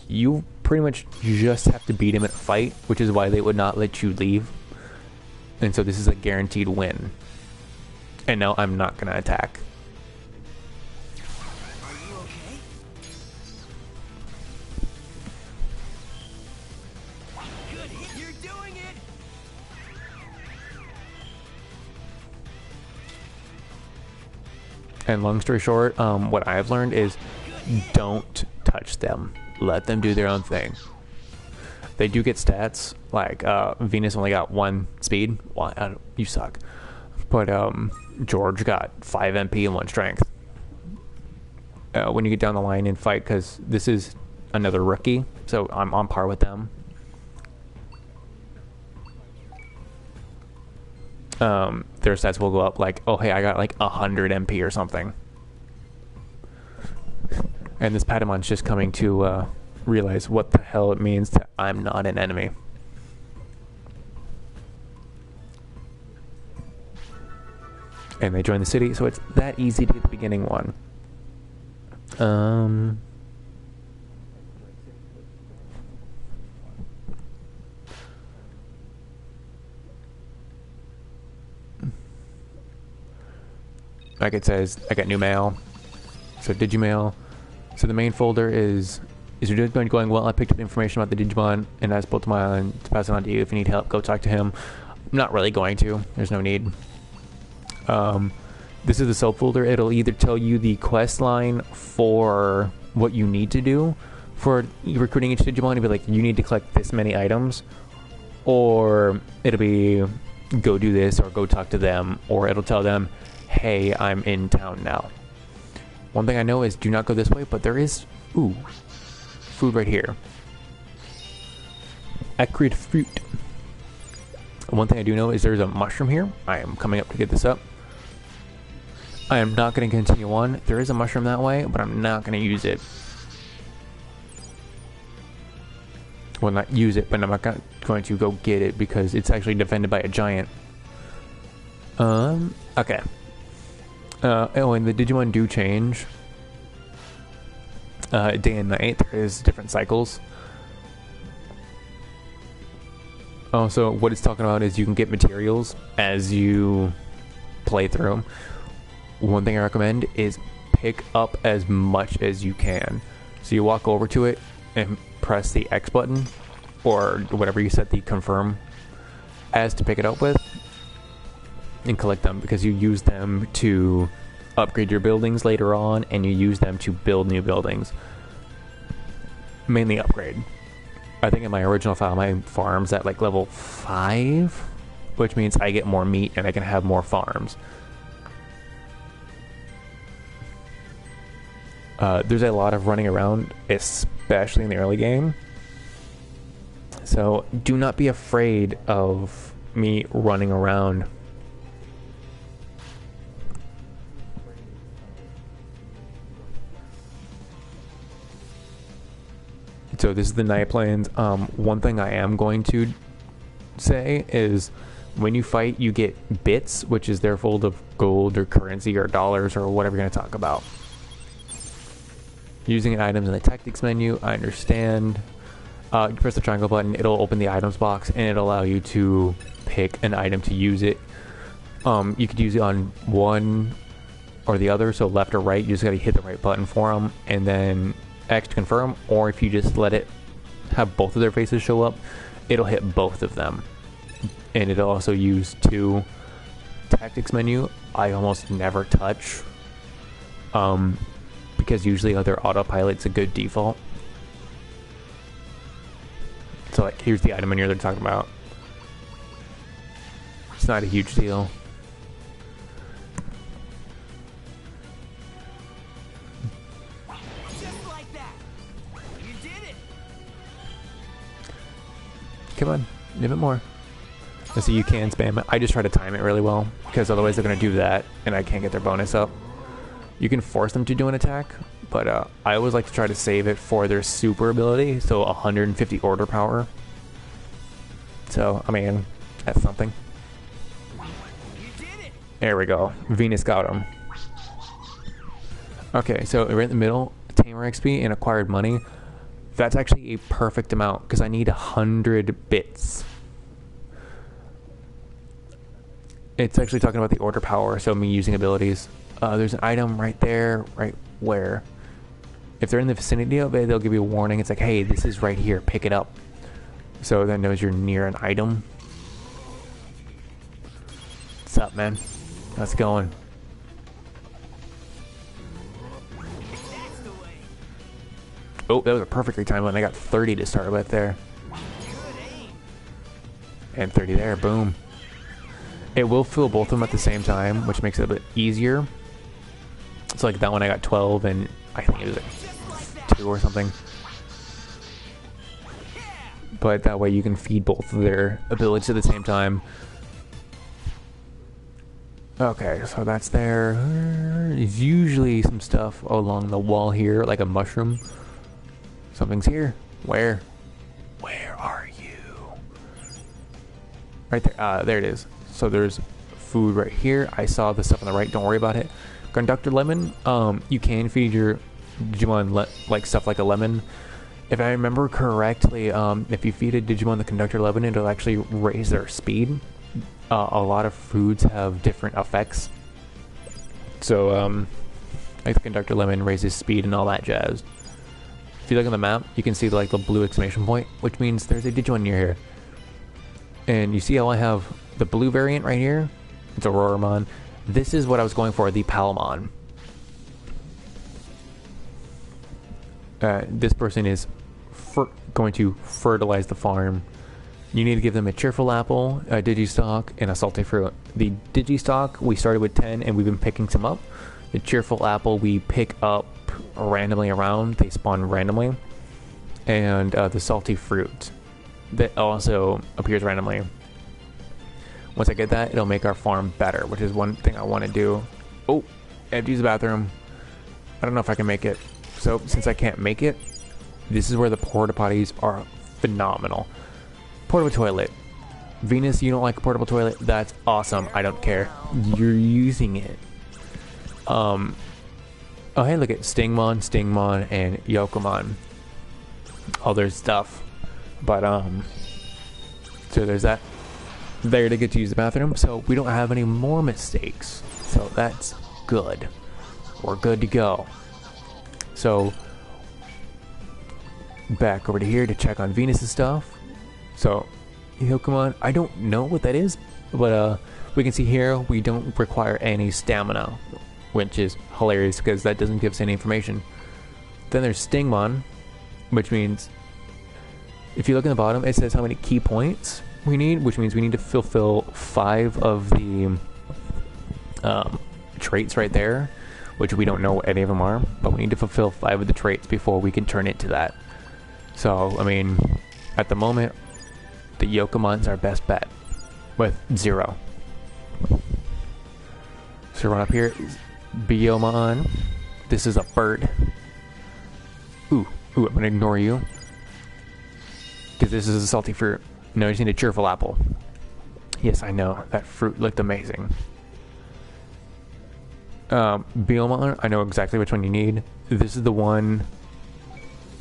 you pretty much just have to beat him at a fight, which is why they would not let you leave. And so this is a guaranteed win. And now I'm not going to attack. Are you okay? Good hit. You're doing it. And long story short, what I've learned is don't touch them. Let them do their own thing. They do get stats, like Venus only got 1 speed. Well, you suck. But George got 5 MP and 1 strength. When you get down the line and fight, because this is another rookie, so I'm on par with them. Their stats will go up like, oh hey, I got like 100 MP or something. And this Patamon's just coming to realize what the hell it means that I'm not an enemy. And they join the city, so it's that easy to get the beginning one. Like it says, I got new mail. So Digimail. So the main folder is your Digimon going well? I picked up information about the Digimon and I spoke to my island to pass it on to you. If you need help, go talk to him. I'm not really going to. There's no need. This is the subfolder. It'll either tell you the quest line for what you need to do for recruiting each Digimon. It'll be like, you need to collect this many items. Or it'll be, go do this or go talk to them. Or it'll tell them, hey, I'm in town now. One thing I know is do not go this way, but there is, food right here. Acrid fruit. One thing I do know is there's a mushroom here. I am coming up to get this up. I am not going to continue on. There is a mushroom that way, but I'm not going to use it. Well, not use it, but I'm not going to go get it because it's actually defended by a giant. Okay. Oh, and the Digimon do change. Day and night, there is different cycles. Oh, so what it's talking about is you can get materials as you play through. One thing I recommend is pick up as much as you can. So you walk over to it and press the X button, or whatever you set the confirm as to pick it up with, and collect them, because you use them to upgrade your buildings later on, and you use them to build new buildings. Mainly upgrade. I think in my original file, my farm's at like level 5, which means I get more meat and I can have more farms. There's a lot of running around, especially in the early game. So do not be afraid of me running around. So this is the night plains. One thing I am going to say is when you fight, you get bits, which is they're full of gold or currency or dollars or whatever you're going to talk about. Using items in the tactics menu, I understand. You press the triangle button, it'll open the items box and it'll allow you to pick an item to use it. You could use it on one or the other, so left or right. You just got to hit the right button for them, and then X to confirm, or if you just let it have both of their faces show up, it'll hit both of them. And it'll also use 2 tactics menu. I almost never touch, because usually other autopilot's a good default. So like, here's the item menu they're talking about. It's not a huge deal. Just like that. You did it. Come on, a bit more. Let's see, you can spam it. I just try to time it really well, because otherwise they're going to do that, and I can't get their bonus up. You can force them to do an attack, but I always like to try to save it for their super ability, so 150 order power. So, I mean, that's something. You did it. There we go. Venus got him. Okay, so right in the middle, Tamer XP and acquired money. That's actually a perfect amount, because I need 100 bits. It's actually talking about the order power, so me using abilities. There's an item right there, right where. If they're in the vicinity of it, they'll give you a warning. It's like, hey, this is right here, pick it up. So that knows you're near an item. What's up, man? How's it going? That's the way. Oh, that was a perfectly timed one. I got 30 to start with there. Good aim. And 30 there, boom. It will fill both of them at the same time, which makes it a bit easier. So like that one I got 12, and I think it was like 2 or something. But that way you can feed both of their abilities at the same time. Okay, so that's there. There's usually some stuff along the wall here, like a mushroom. Something's here. Where? Where are you? Right there. There it is. So there's food right here. I saw the stuff on the right. Don't worry about it. Conductor Lemon. You can feed your Digimon like stuff like a lemon. If I remember correctly, if you feed a Digimon the Conductor Lemon, it'll actually raise their speed. A lot of foods have different effects. So, like the Conductor Lemon raises speed and all that jazz. If you look on the map, you can see like the blue exclamation point, which means there's a Digimon near here. And you see how I have the blue variant right here? It's Auroramon. This is what I was going for, the Palmon. This person is going to fertilize the farm. You need to give them a cheerful apple, a Digistock, and a salty fruit. The Digistock, we started with 10 and we've been picking some up. The cheerful apple we pick up randomly around. They spawn randomly. And the salty fruit, that also appears randomly. Once I get that, it'll make our farm better, which is one thing I want to do. Oh, I have to use the bathroom. I don't know if I can make it. So, since I can't make it, this is where the porta potties are phenomenal. Portable toilet. Venus, you don't like a portable toilet? That's awesome. I don't care. You're using it. Oh, hey, look at Stingmon, and Yokomon. All their stuff. But, so there's that. There to get to use the bathroom. So, we don't have any more mistakes. So, that's good. We're good to go. So, back over to here to check on Venus's stuff. So, Yokomon, I don't know what that is, but we can see here we don't require any stamina, which is hilarious because that doesn't give us any information. Then there's Stingmon, which means if you look in the bottom, it says how many key points. we need, which means we need to fulfill 5 of the traits right there, which we don't know what any of them are, but we need to fulfill 5 of the traits before we can turn into that. So, I mean, at the moment, the Yokomon's our best bet with 0. So run up here, Biomon. This is a bird. Ooh, I'm gonna ignore you. Because this is a salty fruit. No, you just need a cheerful apple. Yes, I know. That fruit looked amazing. Biomon, I know exactly which one you need. This is the one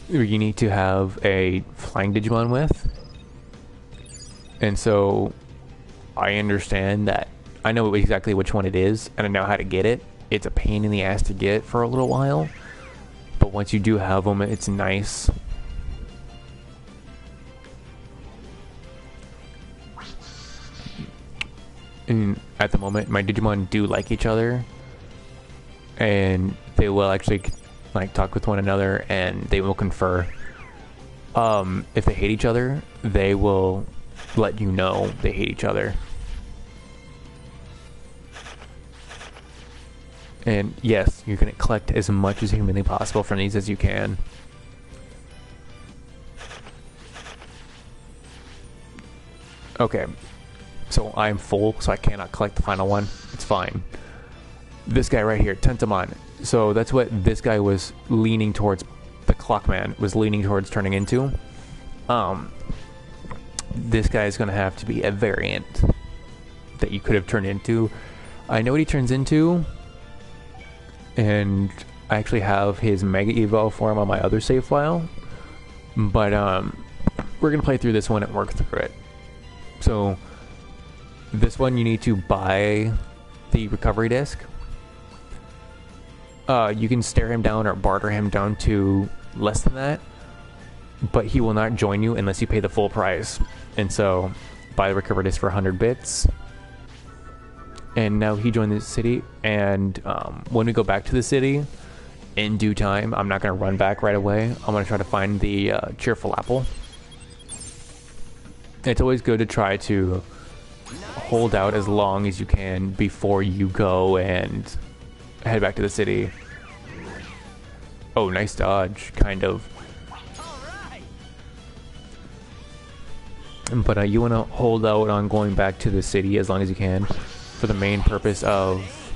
where you need to have a flying Digimon with. And so I understand that. I know exactly which one it is, and I know how to get it. It's a pain in the ass to get for a little while, but once you do have them, it's nice. And at the moment, my Digimon do like each other, and they will actually like talk with one another, and they will confer. If they hate each other, they will let you know they hate each other. And yes, you're going to collect as much as humanly possible from these as you can. Okay, so I'm full, so I cannot collect the final one. It's fine. This guy right here, Tentamon. So that's what this guy was leaning towards, the Clockman was leaning towards turning into. This guy is going to have to be a variant that you could have turned into. I know what he turns into, and I actually have his Mega Evo form on my other save file, but we're going to play through this one and work through it. So this one you need to buy the recovery disc. You can stare him down or barter him down to less than that, but he will not join you unless you pay the full price. And so buy the recovery disc for 100 bits. And now he joined the city, and when we go back to the city in due time, I'm not going to run back right away. I'm going to try to find the cheerful apple. It's always good to try to hold out as long as you can before you go and head back to the city. Oh, nice dodge, kind of. But you want to hold out on going back to the city as long as you can, for the main purpose of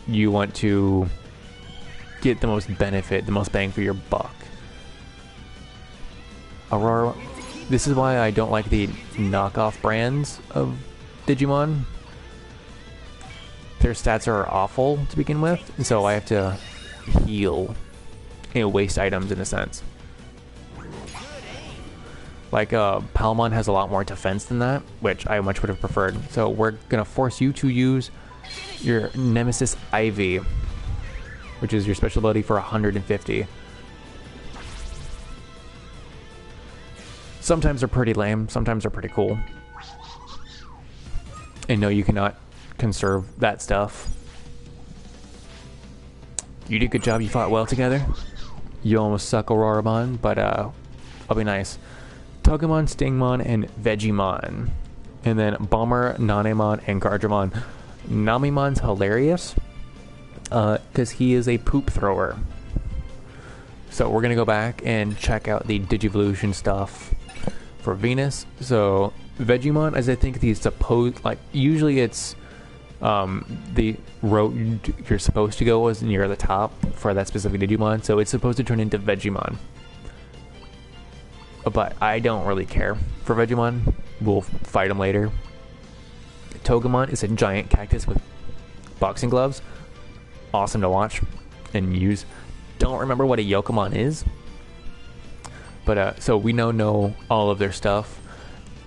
you want to get the most benefit, the most bang for your buck. Aurora, this is why I don't like the knockoff brands of Digimon. Their stats are awful to begin with, and so I have to heal and waste items in a sense. Like, Palmon has a lot more defense than that, which I much would have preferred. So we're gonna force you to use your Nemesis Ivy, which is your special ability for 150. Sometimes they're pretty lame, sometimes they're pretty cool. And no, you cannot conserve that stuff. You did a good job, you fought well together. You almost suck, Auroramon, but I'll be nice. Togemon, Stingmon, and Vegemon. And then Bomber, Nanemon, and Gardramon. Namimon's hilarious, because he is a poop thrower. So we're going to go back and check out the Digivolution stuff for Venus. So Vegemon, as I think the supposed, like, usually it's the road you're supposed to go is near the top for that specific Digimon. So it's supposed to turn into Vegemon. But I don't really care for Vegemon. We'll fight him later. Togemon is a giant cactus with boxing gloves. Awesome to watch and use. Don't remember what a Yokomon is. But so we now know all of their stuff.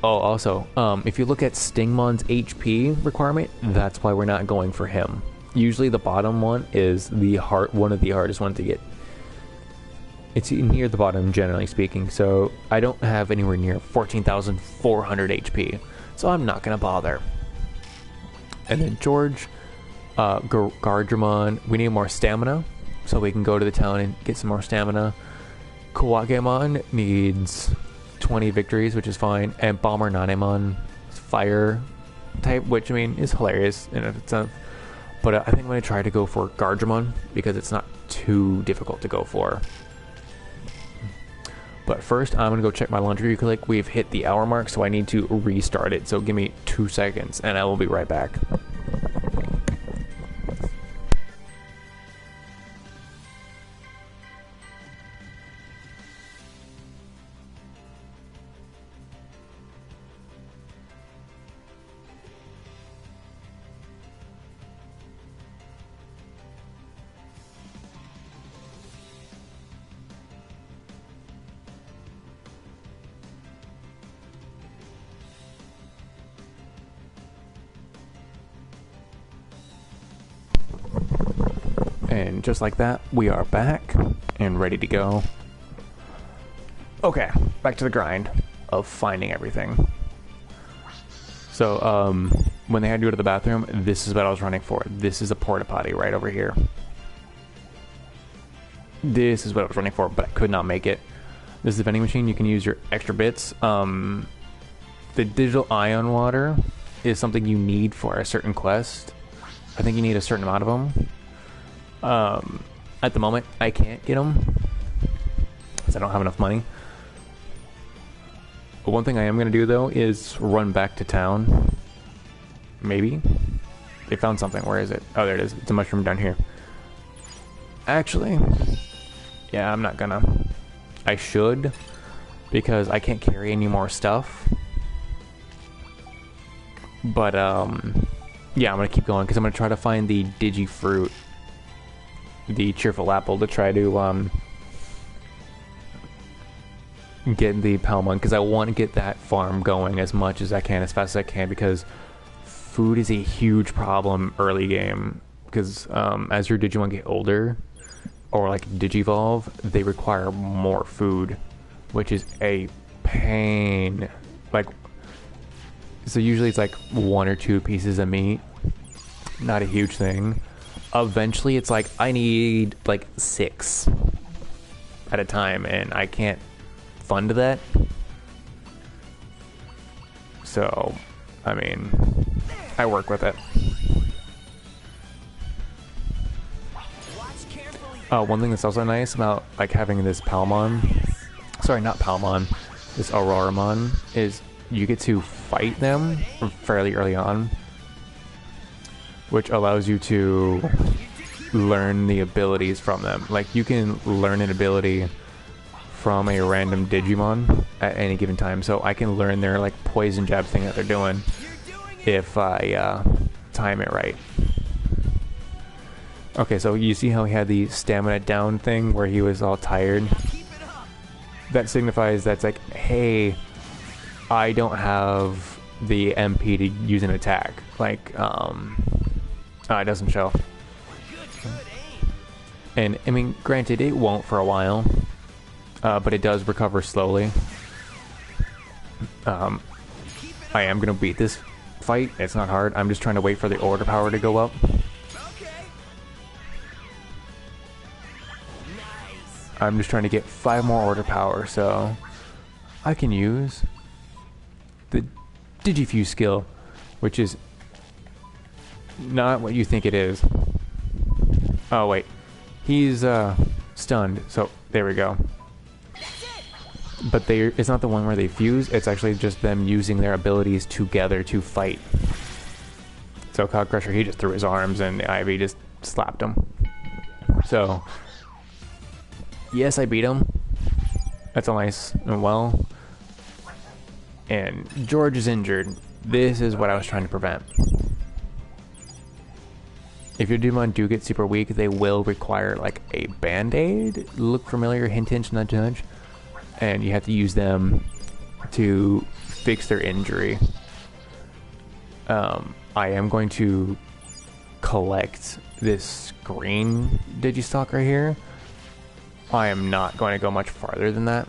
Oh, also, if you look at Stingmon's HP requirement, that's why we're not going for him. Usually the bottom one is one of the hardest ones to get. It's near the bottom, generally speaking, so I don't have anywhere near 14,400 HP, so I'm not going to bother. And then George, Gardramon, we need more stamina, so we can go to the town and get some more stamina. Kawagemon needs 20 victories, which is fine, and Bomber Nanemon fire type, which I mean is hilarious in of itself. But I think I'm going to try to go for Gardevoir because it's not too difficult to go for. But first, I'm going to go check my laundry click. We've hit the hour mark, so I need to restart it. So give me 2 seconds, and I will be right back. And just like that, we are back and ready to go. Okay, back to the grind of finding everything. So, when they had to go to the bathroom, this is what I was running for. This is a porta potty right over here. This is what I was running for, but I could not make it. This is a vending machine. You can use your extra bits. The digital ion water is something you need for a certain quest. I think you need a certain amount of them. At the moment, I can't get them because I don't have enough money. But one thing I am going to do, though, is run back to town. Maybe. They found something. Where is it? Oh, there it is. It's a mushroom down here. Actually, yeah, I'm not gonna. I should, because I can't carry any more stuff. But, yeah, I'm going to keep going because I'm going to try to find the Digifruit. The cheerful apple to try to get the Palmon, because I want to get that farm going as much as I can, as fast as I can, because food is a huge problem early game, because as your Digimon get older or like Digivolve, they require more food, which is a pain. Like, so usually it's like 1 or 2 pieces of meat, not a huge thing. Eventually it's like I need like 6 at a time, and I can't fund that. So, I mean, I work with it. One thing that's also nice about like having this Palmon, sorry, not Palmon, this Auroramon, is you get to fight them fairly early on, which allows you to learn the abilities from them. Like, you can learn an ability from a random Digimon at any given time. So I can learn their like poison jab thing that they're doing if I time it right. Okay, so you see how he had the stamina down thing where he was all tired? That signifies that's like, hey, I don't have the MP to use an attack. Like, it doesn't show. And, I mean, granted, it won't for a while, but it does recover slowly. I am going to beat this fight. It's not hard. I'm just trying to wait for the order power to go up. I'm just trying to get 5 more order power, so I can use the Digifuse skill, which is not what you think it is. Oh, wait. He's stunned, so there we go. But it's not the one where they fuse, it's actually just them using their abilities together to fight. So Cloud Crusher, he just threw his arms and Ivy just slapped him. So, yes, I beat him. That's all nice and well. And George is injured. This is what I was trying to prevent. If your Digimon do get super weak, they will require like a band-aid. Look familiar, hint, hint, nudge, nudge. And you have to use them to fix their injury. I am going to collect this green Digistock right here. I am not going to go much farther than that.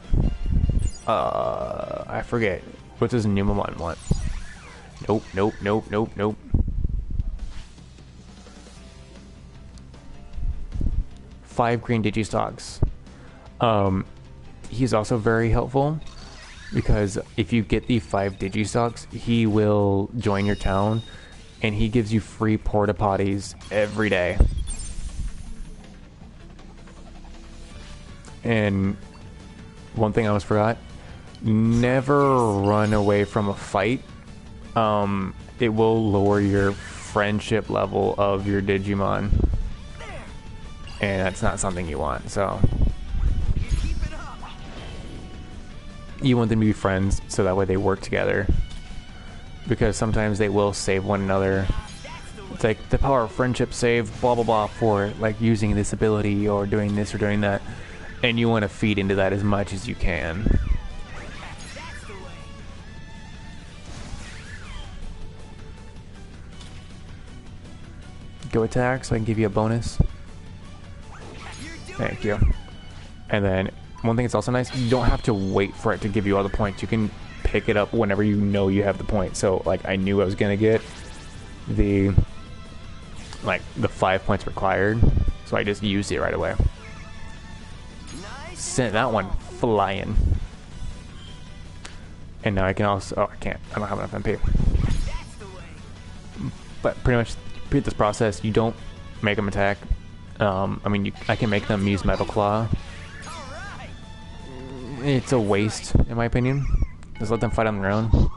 I forget. What does Numamon want? Nope, nope, nope, nope, nope. Five green Digistocks. He's also very helpful because if you get the 5 Digistocks, he will join your town, and he gives you free porta potties every day. And one thing I almost forgot, never run away from a fight. It will lower your friendship level of your Digimon, and that's not something you want. So you want them to be friends, so that way they work together, because sometimes they will save one another. It's like the power of friendship saved blah blah blah for like using this ability or doing this or doing that, and you want to feed into that as much as you can. Go attack so I can give you a bonus. Thank you. And then one thing that's also nice, you don't have to wait for it to give you all the points. You can pick it up whenever you know you have the point. So like I knew I was gonna get the 5 points required, so I just used it right away. Sent that one flying. And now I can also, oh I can't, I don't have enough MP. But pretty much repeat this process. You don't make them attack. I mean, I can make them use Metal Claw. It's a waste, in my opinion. Just let them fight on their own.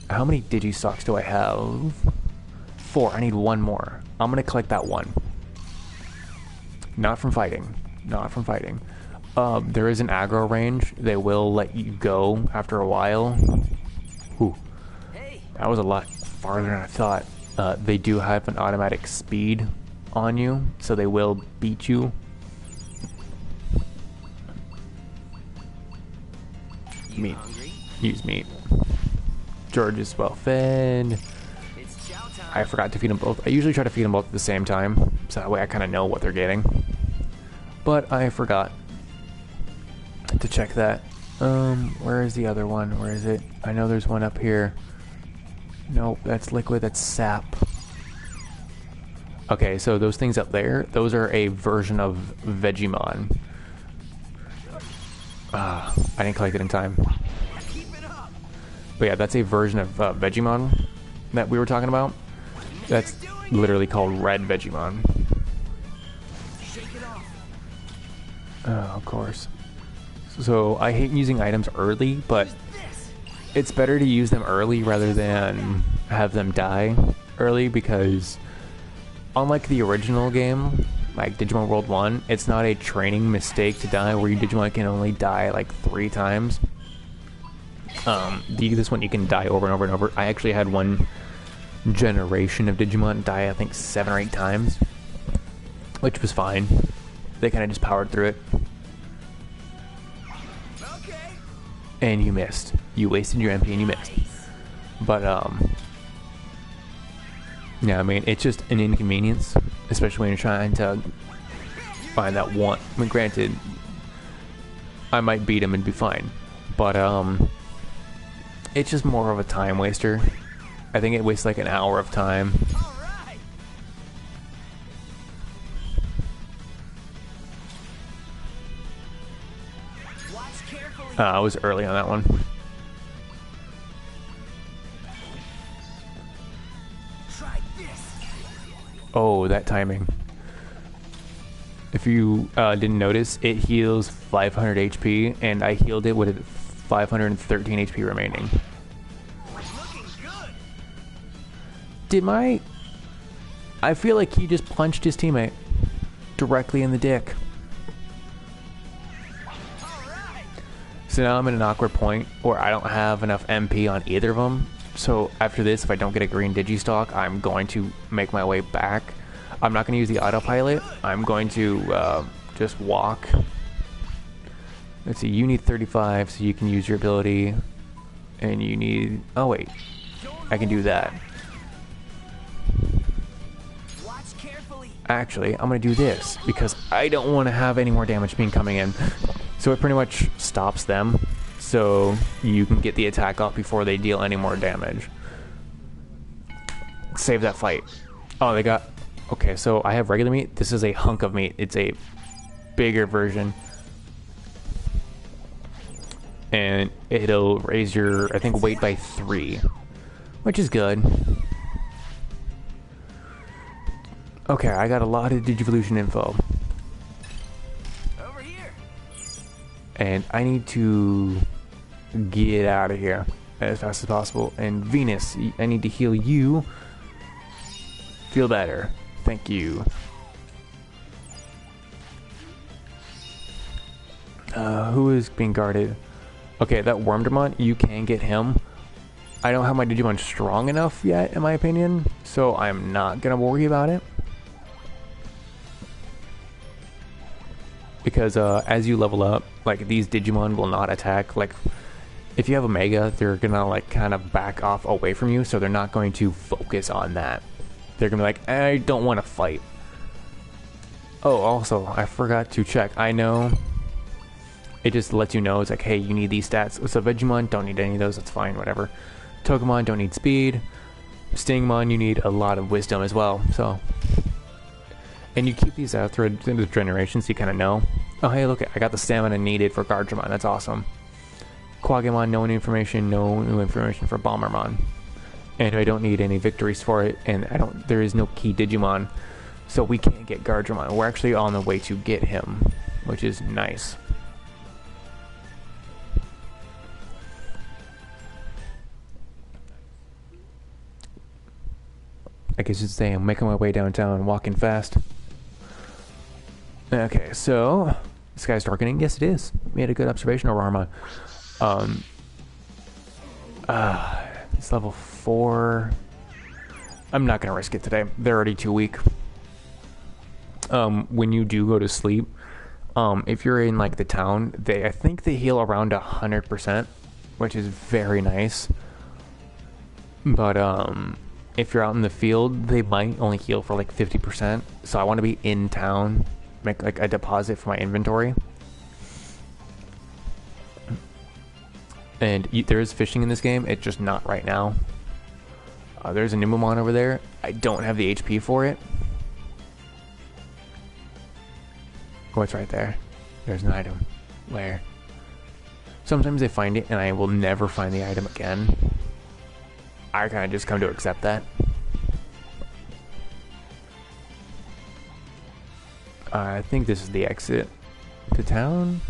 How many Digistocks do I have? 4. I need 1 more. I'm gonna collect that 1. Not from fighting. Not from fighting. There is an aggro range. They will let you go after a while. Ooh. That was a lot farther than I thought. They do have an automatic speed on you, so they will beat you. Meat. Use meat. George is well fed. I forgot to feed them both. I usually try to feed them both at the same time, so that way I kind of know what they're getting. But I forgot to check that. Where is the other one? Where is it? I know there's one up here. Nope, that's liquid, that's sap. Okay, so those things up there, those are a version of Vegemon. I didn't collect it in time. But yeah, that's a version of Vegemon that we were talking about. That's literally called Red Vegemon. Oh, of course. So I hate using items early, but it's better to use them early rather than have them die early, because unlike the original game, like Digimon World 1, it's not a training mistake to die where your Digimon can only die like 3 times. This one you can die over and over and over. I actually had one generation of Digimon die I think 7 or 8 times, which was fine. They kind of just powered through it. And you missed. You wasted your MP and you missed. But yeah, I mean, it's just an inconvenience, especially when you're trying to find that one. I mean, granted, I might beat him and be fine, but it's just more of a time waster. I think it wastes like an hour of time. I was early on that one. Oh, that timing. If you didn't notice, it heals 500 HP, and I healed it with 513 HP remaining. I feel like he just punched his teammate directly in the dick. So now I'm in an awkward point where I don't have enough MP on either of them. So after this, if I don't get a green Digistock, I'm going to make my way back. I'm not going to use the autopilot. I'm going to just walk. Let's see, you need 35, so you can use your ability. And you need... Oh, wait. I can do that. Actually, I'm going to do this, because I don't want to have any more damage being coming in. So it pretty much stops them, so you can get the attack off before they deal any more damage. Save that fight. Oh, they got... Okay, so I have regular meat. This is a hunk of meat. It's a bigger version. and it'll raise your, I think, weight by 3, which is good. Okay, I got a lot of Digivolution info. Over here. And I need to get out of here as fast as possible. And Venus, I need to heal you. Feel better. Thank you. Who is being guarded? Okay, that Wormdemon, you can get him. I don't have my Digimon strong enough yet, in my opinion, so I'm not gonna worry about it. Because as you level up, like, these Digimon will not attack. Like, if you have a Mega, they're gonna, like, kind of back off away from you, so they're not going to focus on that. They're gonna be like, I don't want to fight. Oh, also, I forgot to check. I know it just lets you know, it's like, hey, you need these stats. So Vegemon, don't need any of those, that's fine, whatever. Togemon, don't need speed. Stingmon, you need a lot of wisdom as well, so. And you keep these out through the generations, so you kind of know. Oh, hey, look, I got the stamina needed for Guardramon. That's awesome. Quagamon, no new information for Bombermon. And I don't need any victories for it, and there is no key Digimon, so we can't get Guardramon. We're actually on the way to get him, which is nice. I guess you'd say I'm making my way downtown, walking fast. Okay, so the sky's darkening. Yes, it is. We had a good observation of Armon. It's level 4. I'm not gonna risk it today. They're already too weak. When you do go to sleep, if you're in like the town, I think they heal around 100%, which is very nice. But if you're out in the field, they might only heal for like 50%. So I want to be in town, make like a deposit for my inventory. And there is fishing in this game. It's just not right now. There's a Numemon over there. I don't have the HP for it. Oh, it's right there. There's an item. Where? Sometimes I find it and I will never find the item again. I kind of just come to accept that. I think this is the exit to town.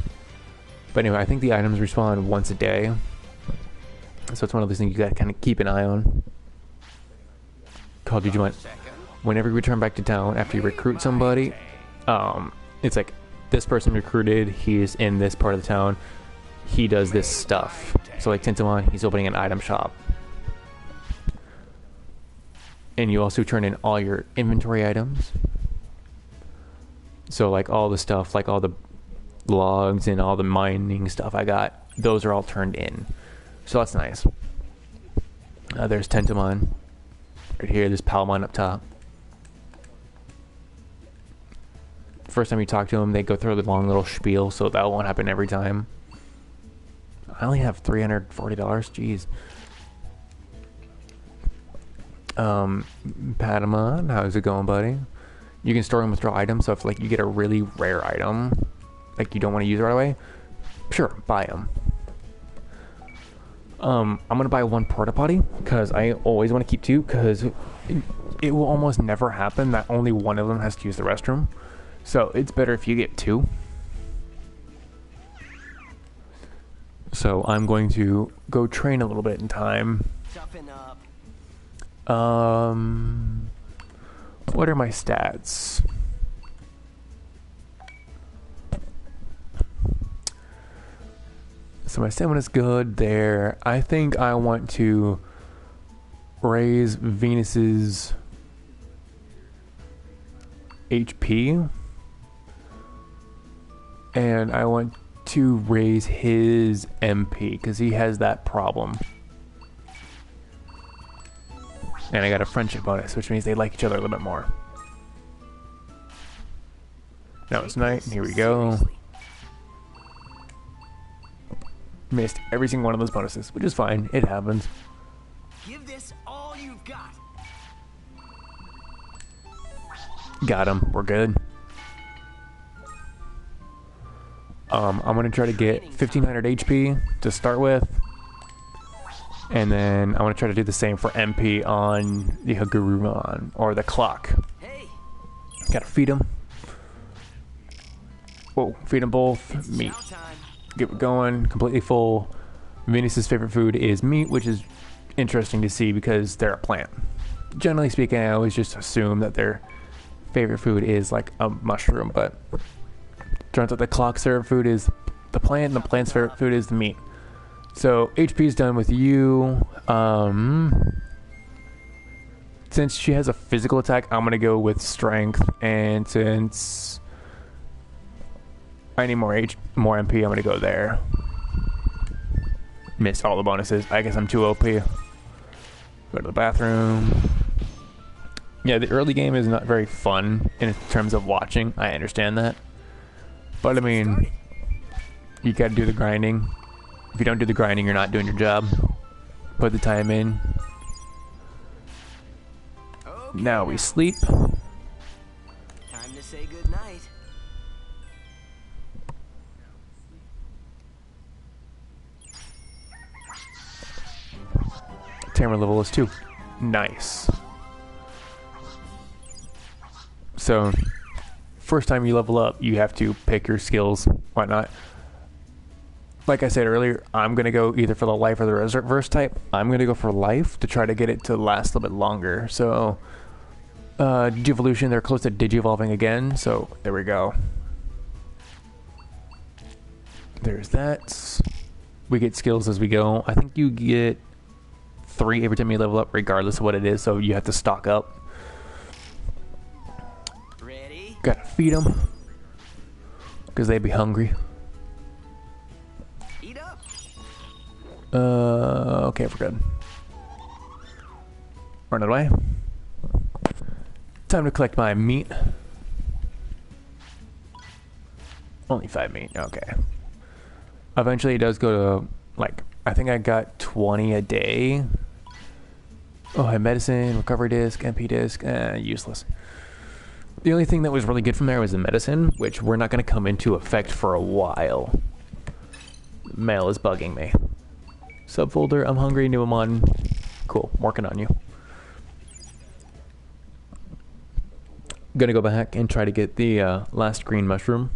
But anyway, I think the items respawn once a day. So it's one of those things you gotta kind of keep an eye on. Called Digimon. Whenever you return back to town after you recruit somebody, it's like, this person recruited, he's in this part of the town, he does this stuff. So like Tintamon, he's opening an item shop. And you also turn in all your inventory items. So like all the stuff, like all the logs and all the mining stuff I got, those are all turned in. So that's nice. There's Tentamon. Right here, there's Palmon up top. First time you talk to them, they go through the long little spiel, so that won't happen every time. I only have $340, jeez. Patamon, how's it going, buddy? You can store and withdraw items, so if like you get a really rare item, like you don't want to use it right away, sure, buy them. I'm gonna buy one porta potty because I always want to keep 2, because it will almost never happen that only one of them has to use the restroom. So it's better if you get 2. So I'm going to go train a little bit in time. Toughen up. What are my stats? So my stamina's good there. I think I want to raise Venus's HP. And I want to raise his MP, because he has that problem. And I got a friendship bonus, which means they like each other a little bit more. Now it's night, and here we go. Missed every single one of those bonuses, which is fine. It happens. Give this all you've got. Got him. We're good. I'm gonna try to get 1500 HP to start with, and then I want to try to do the same for MP on the Hagurumon or the clock. Hey, Gotta feed them. Whoa, feed them both. Meat. chow time. Get it going. Completely full. Venus's favorite food is meat, which is interesting to see because they're a plant. Generally speaking, I always just assume that their favorite food is like a mushroom, but turns out the clock's favorite food is the plant, and the plant's favorite food is the meat. So HP is done with you. Since she has a physical attack, I'm gonna go with strength, and since I need more MP, I'm gonna go there. Missed all the bonuses. I guess I'm too OP. Go to the bathroom. Yeah, the early game is not very fun in terms of watching. I understand that. But I mean, you gotta do the grinding. If you don't do the grinding, you're not doing your job. Put the time in. Okay, Now we sleep. time to say goodnight. Tamer level is 2. Nice. So, first time you level up, you have to pick your skills, whatnot. Like I said earlier, I'm going to go either for the life or the reverse type. I'm going to go for life to try to get it to last a little bit longer. So, Digivolution, they're close to Digivolving again, so there we go. There's that. We get skills as we go. I think you get 3 every time you level up, regardless of what it is, so you have to stock up. Ready? Gotta feed them, because they be hungry. Eat up. Okay, we're good. Run it away. Time to collect my meat. Only 5 meat, okay. Eventually it does go to, like, I think I got 20 a day. Oh, I had medicine, recovery disc, MP disc, useless. The only thing that was really good from there was the medicine, which we're not going to come into effect for a while. Mail is bugging me. Subfolder, I'm hungry, Numamon. Cool, working on you. Gonna go back and try to get the last green mushroom.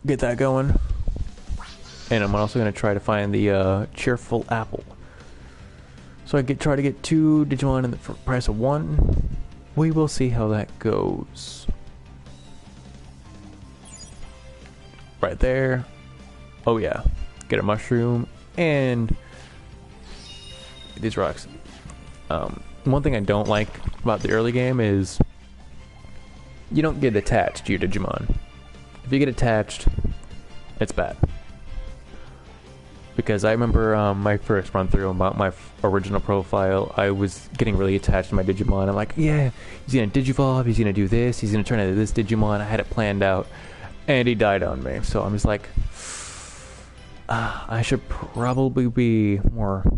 Get that going. And I'm also gonna try to find the cheerful apple. So I try to get 2 Digimon in the price of 1. We will see how that goes. Right there. Oh yeah. Get a mushroom and these rocks. One thing I don't like about the early game is you don't get attached to your Digimon. If you get attached, it's bad. Because I remember my first run through about my original profile, I was getting really attached to my Digimon. I'm like, yeah, he's gonna Digivolve, he's gonna do this, he's gonna turn into this Digimon. I had it planned out, and he died on me. So I'm just like, I should probably be more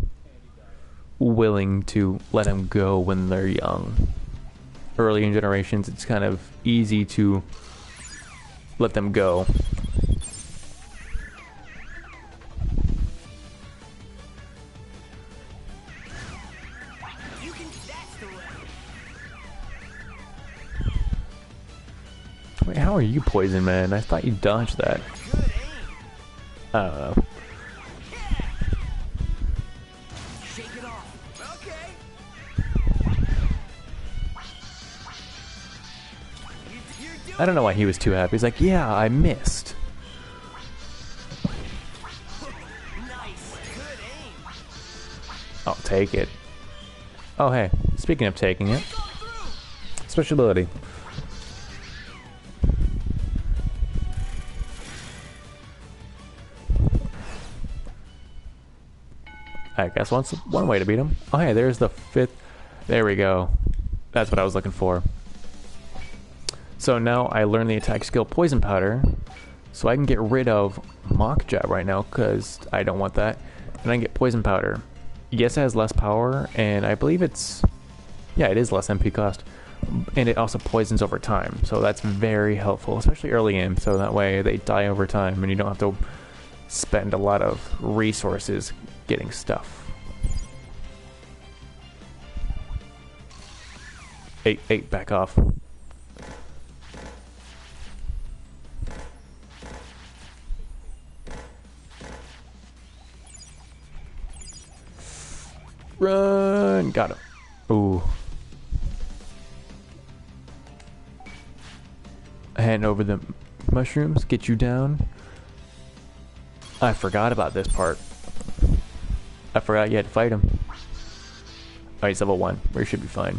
willing to let him go when they're young. Early in generations, it's kind of easy to let them go. Wait, how are you poisoned, man? I thought you dodged that. Good aim. I don't know. Shake it off. Okay. You're doing I don't know why he was too happy. He's like, yeah, I missed. nice. Good aim. I'll take it. Oh, hey, speaking of taking it, special ability. I guess one way to beat him. Oh, hey, there's the 5th. There we go. That's what I was looking for. So now I learned the attack skill Poison Powder, so I can get rid of Mock Jab right now because I don't want that, and I can get Poison Powder. Yes, it has less power, and I believe it's, yeah, it is less MP cost, and it also poisons over time, so that's very helpful, especially early in, so that way they die over time and you don't have to spend a lot of resources getting stuff. Eight, back off. Run! Got him. Ooh. Hand over the mushrooms, get you down. I forgot about this part. I forgot you had to fight him. Alright, he's level 1. We should be fine.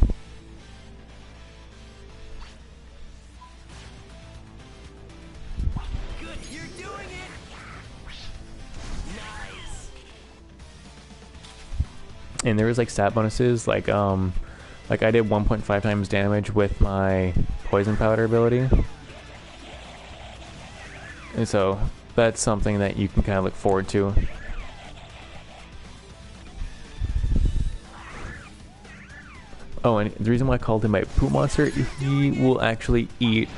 Good, you're doing it. Nice. And there is like stat bonuses, like I did 1.5 times damage with my poison powder ability. And so that's something that you can kind of look forward to. Oh, and the reason why I called him my poop monster, he will actually eat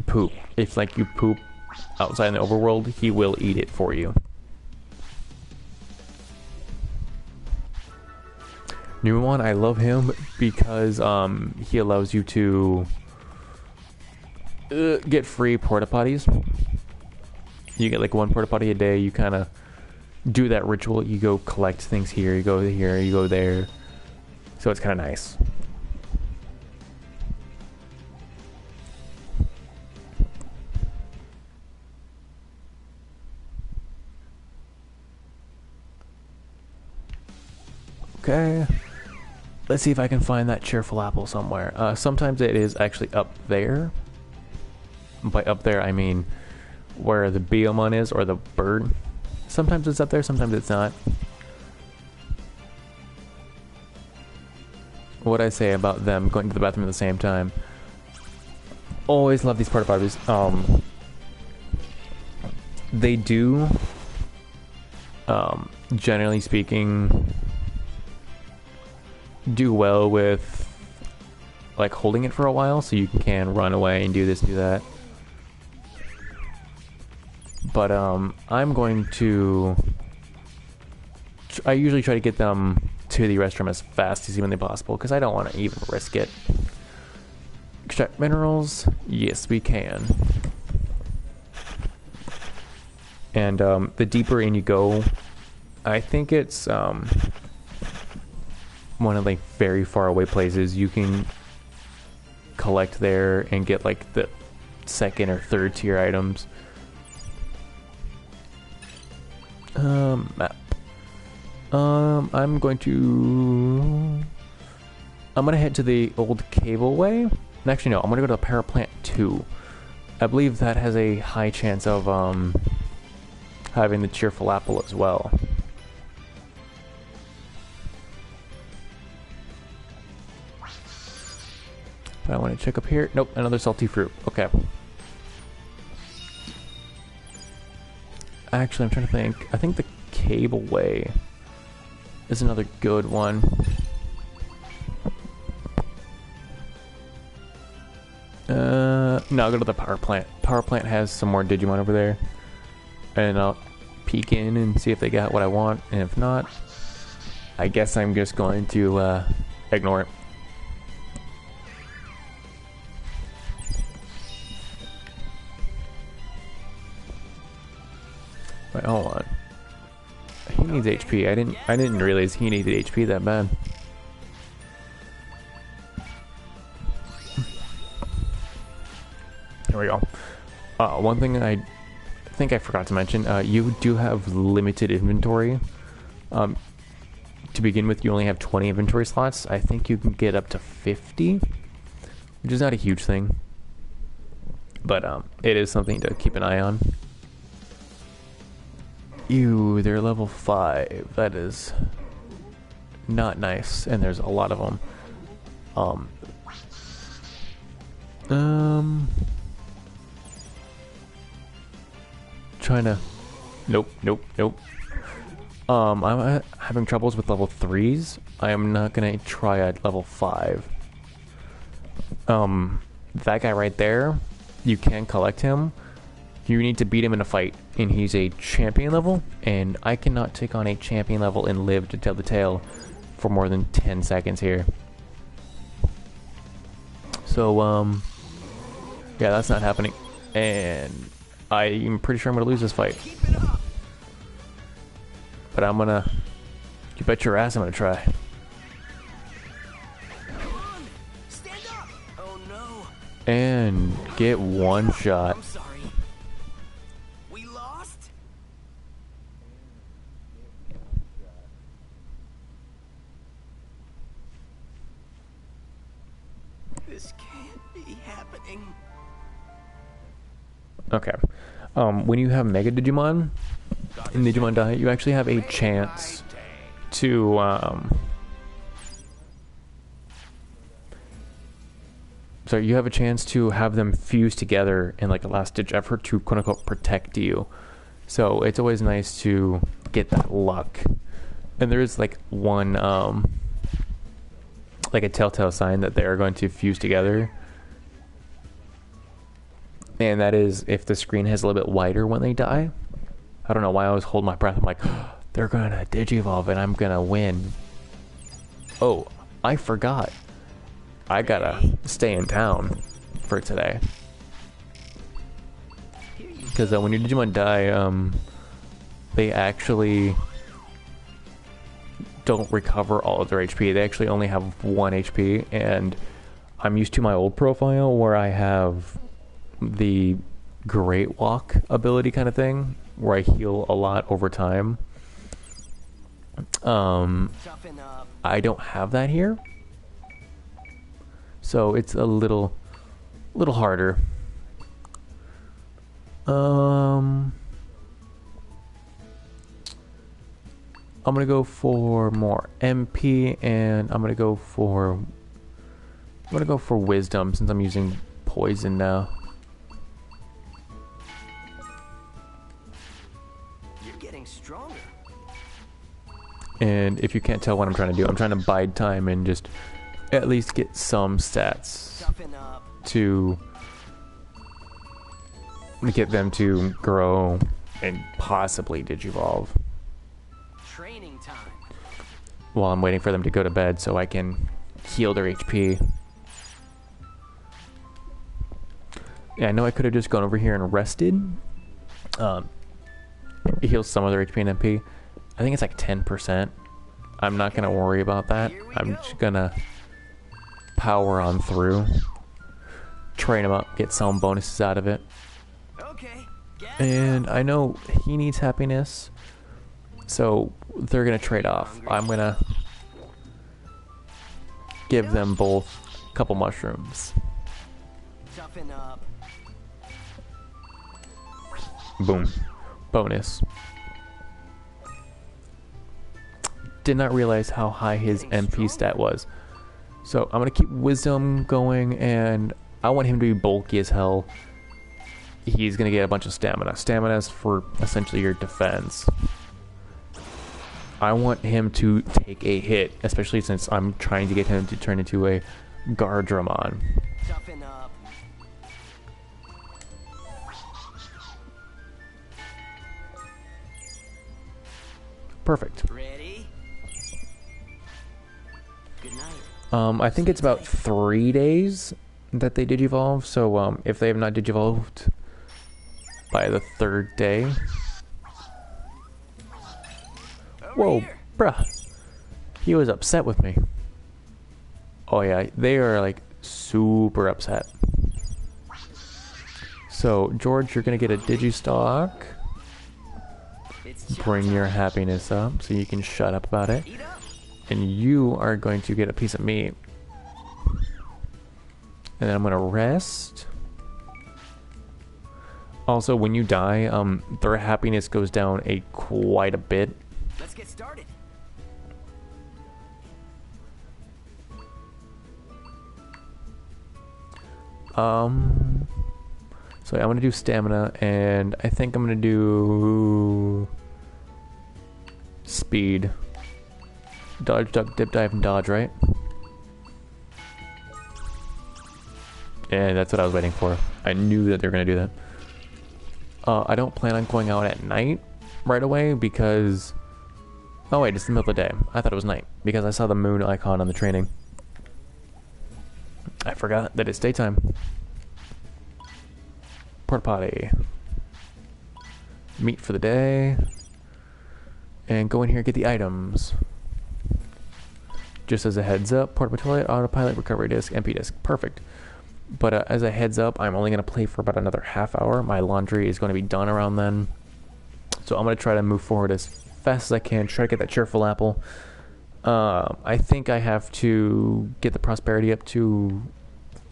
poop. If like you poop outside in the overworld, he will eat it for you. New one, I love him because he allows you to get free porta potties. You get like 1 porta potty a day. You kind of do that ritual. You go collect things here. You go here. You go there. So it's kind of nice. Okay. Let's see if I can find that cheerful apple somewhere. Sometimes it is actually up there. By up there, I mean where the Biomon is, or the bird. Sometimes it's up there, sometimes it's not. What I say about them going to the bathroom at the same time. Always love these porta potties. They do, generally speaking, do well with like holding it for a while, so you can run away and do this, do that. But I'm going to. I usually try to get them to the restroom as fast as humanly possible because I don't want to even risk it. Extract minerals, yes we can. And the deeper in you go, I think it's one of like very far away places you can collect there and get like the 2nd or 3rd tier items. Map. I'm gonna head to the old cableway. Actually, no, I'm gonna go to the power plant 2. I believe that has a high chance of having the cheerful apple as well. But I want to check up here. Nope, another salty fruit. Okay. Actually, I'm trying to think. I think the cableway is another good one. No, I'll go to the power plant. Power plant has some more Digimon over there. And I'll peek in and see if they got what I want. And if not, I guess I'm just going to ignore it. Wait, hold on. He needs HP. I didn't realize he needed HP that bad. There we go. One thing I think I forgot to mention, you do have limited inventory. To begin with, you only have 20 inventory slots. I think you can get up to 50, which is not a huge thing. But it is something to keep an eye on. Ew, they're level 5. That is not nice, and there's a lot of them. Trying to. Nope. I'm having troubles with level 3s. I am not gonna try at level 5. that guy right there, you can collect him. You need to beat him in a fight, and he's a champion level, and I cannot take on a champion level and live to tell the tale for more than 10 seconds here. So, yeah, that's not happening, and I'm pretty sure I'm gonna lose this fight. But I'm gonna, you bet your ass I'm gonna try. Stand up. Oh no. And get one shot. I'm sorry. We lost? This can't be happening. Okay. When you have Mega Digimon in Digimon Diet, you actually have a chance to so you have a chance to have them fuse together in like a last ditch effort to quote unquote protect you. So it's always nice to get that luck. And there is like one like a telltale sign that they are going to fuse together. And that is if the screen has a little bit wider when they die. I don't know why I always hold my breath. I'm like, oh, they're gonna Digivolve and I'm gonna win. Oh, I forgot. I gotta stay in town for today. Because when your Digimon die, they actually don't recover all of their HP. They actually only have 1 HP, and I'm used to my old profile where I have the Great Walk ability kind of thing, where I heal a lot over time. Toughen up. I don't have that here, so it's a little harder. I'm gonna go for more MP, and I'm gonna go for Wisdom since I'm using Poison now. You're getting stronger. And if you can't tell what I'm trying to do, I'm trying to bide time and just at least get some stats Toughen up. to get them to grow and possibly Digivolve Training time. while I'm waiting for them to go to bed so I can heal their HP. Yeah, I know I could have just gone over here and rested. It heals some of their HP and MP. I think it's like 10%. I'm not going to worry about that. I'm just going to power on through. Train him up, get some bonuses out of it. Okay. And I know he needs happiness, so they're going to trade off. I'm going to give them both a couple mushrooms. Toughen up. Boom. Bonus. Did not realize how high his MP stat was. So I'm going to keep Wisdom going, and I want him to be bulky as hell. He's going to get a bunch of stamina. Stamina is for essentially your defense. I want him to take a hit, especially since I'm trying to get him to turn into a Gardramon. Toughen up. Perfect. Ready? Good night. I think it's about 3 days that they Digivolve, so if they have not Digivolved by the 3rd day... Whoa, bruh. He was upset with me. Oh yeah, they are like super upset. So, George, you're gonna get a Digistock. Bring your happiness up so you can shut up about it. Eat up. And you are going to get a piece of meat. And then I'm gonna rest. Also, when you die, their happiness goes down quite a bit. Let's get started. So I'm gonna do stamina, and I think I'm gonna do speed. Dodge, duck, dip, dive, and dodge, right? And that's what I was waiting for. I knew that they were going to do that. I don't plan on going out at night right away because... Oh wait, it's the middle of the day. I thought it was night because I saw the moon icon on the training. I forgot that it's daytime. Porta potty. Meet for the day. And go in here and get the items. Just as a heads up, portable toilet, autopilot, recovery disc, MP disc. Perfect. But as a heads up, I'm only going to play for about another half hour. My laundry is going to be done around then. So I'm going to try to move forward as fast as I can. Try to get that cheerful apple. I think I have to get the prosperity up to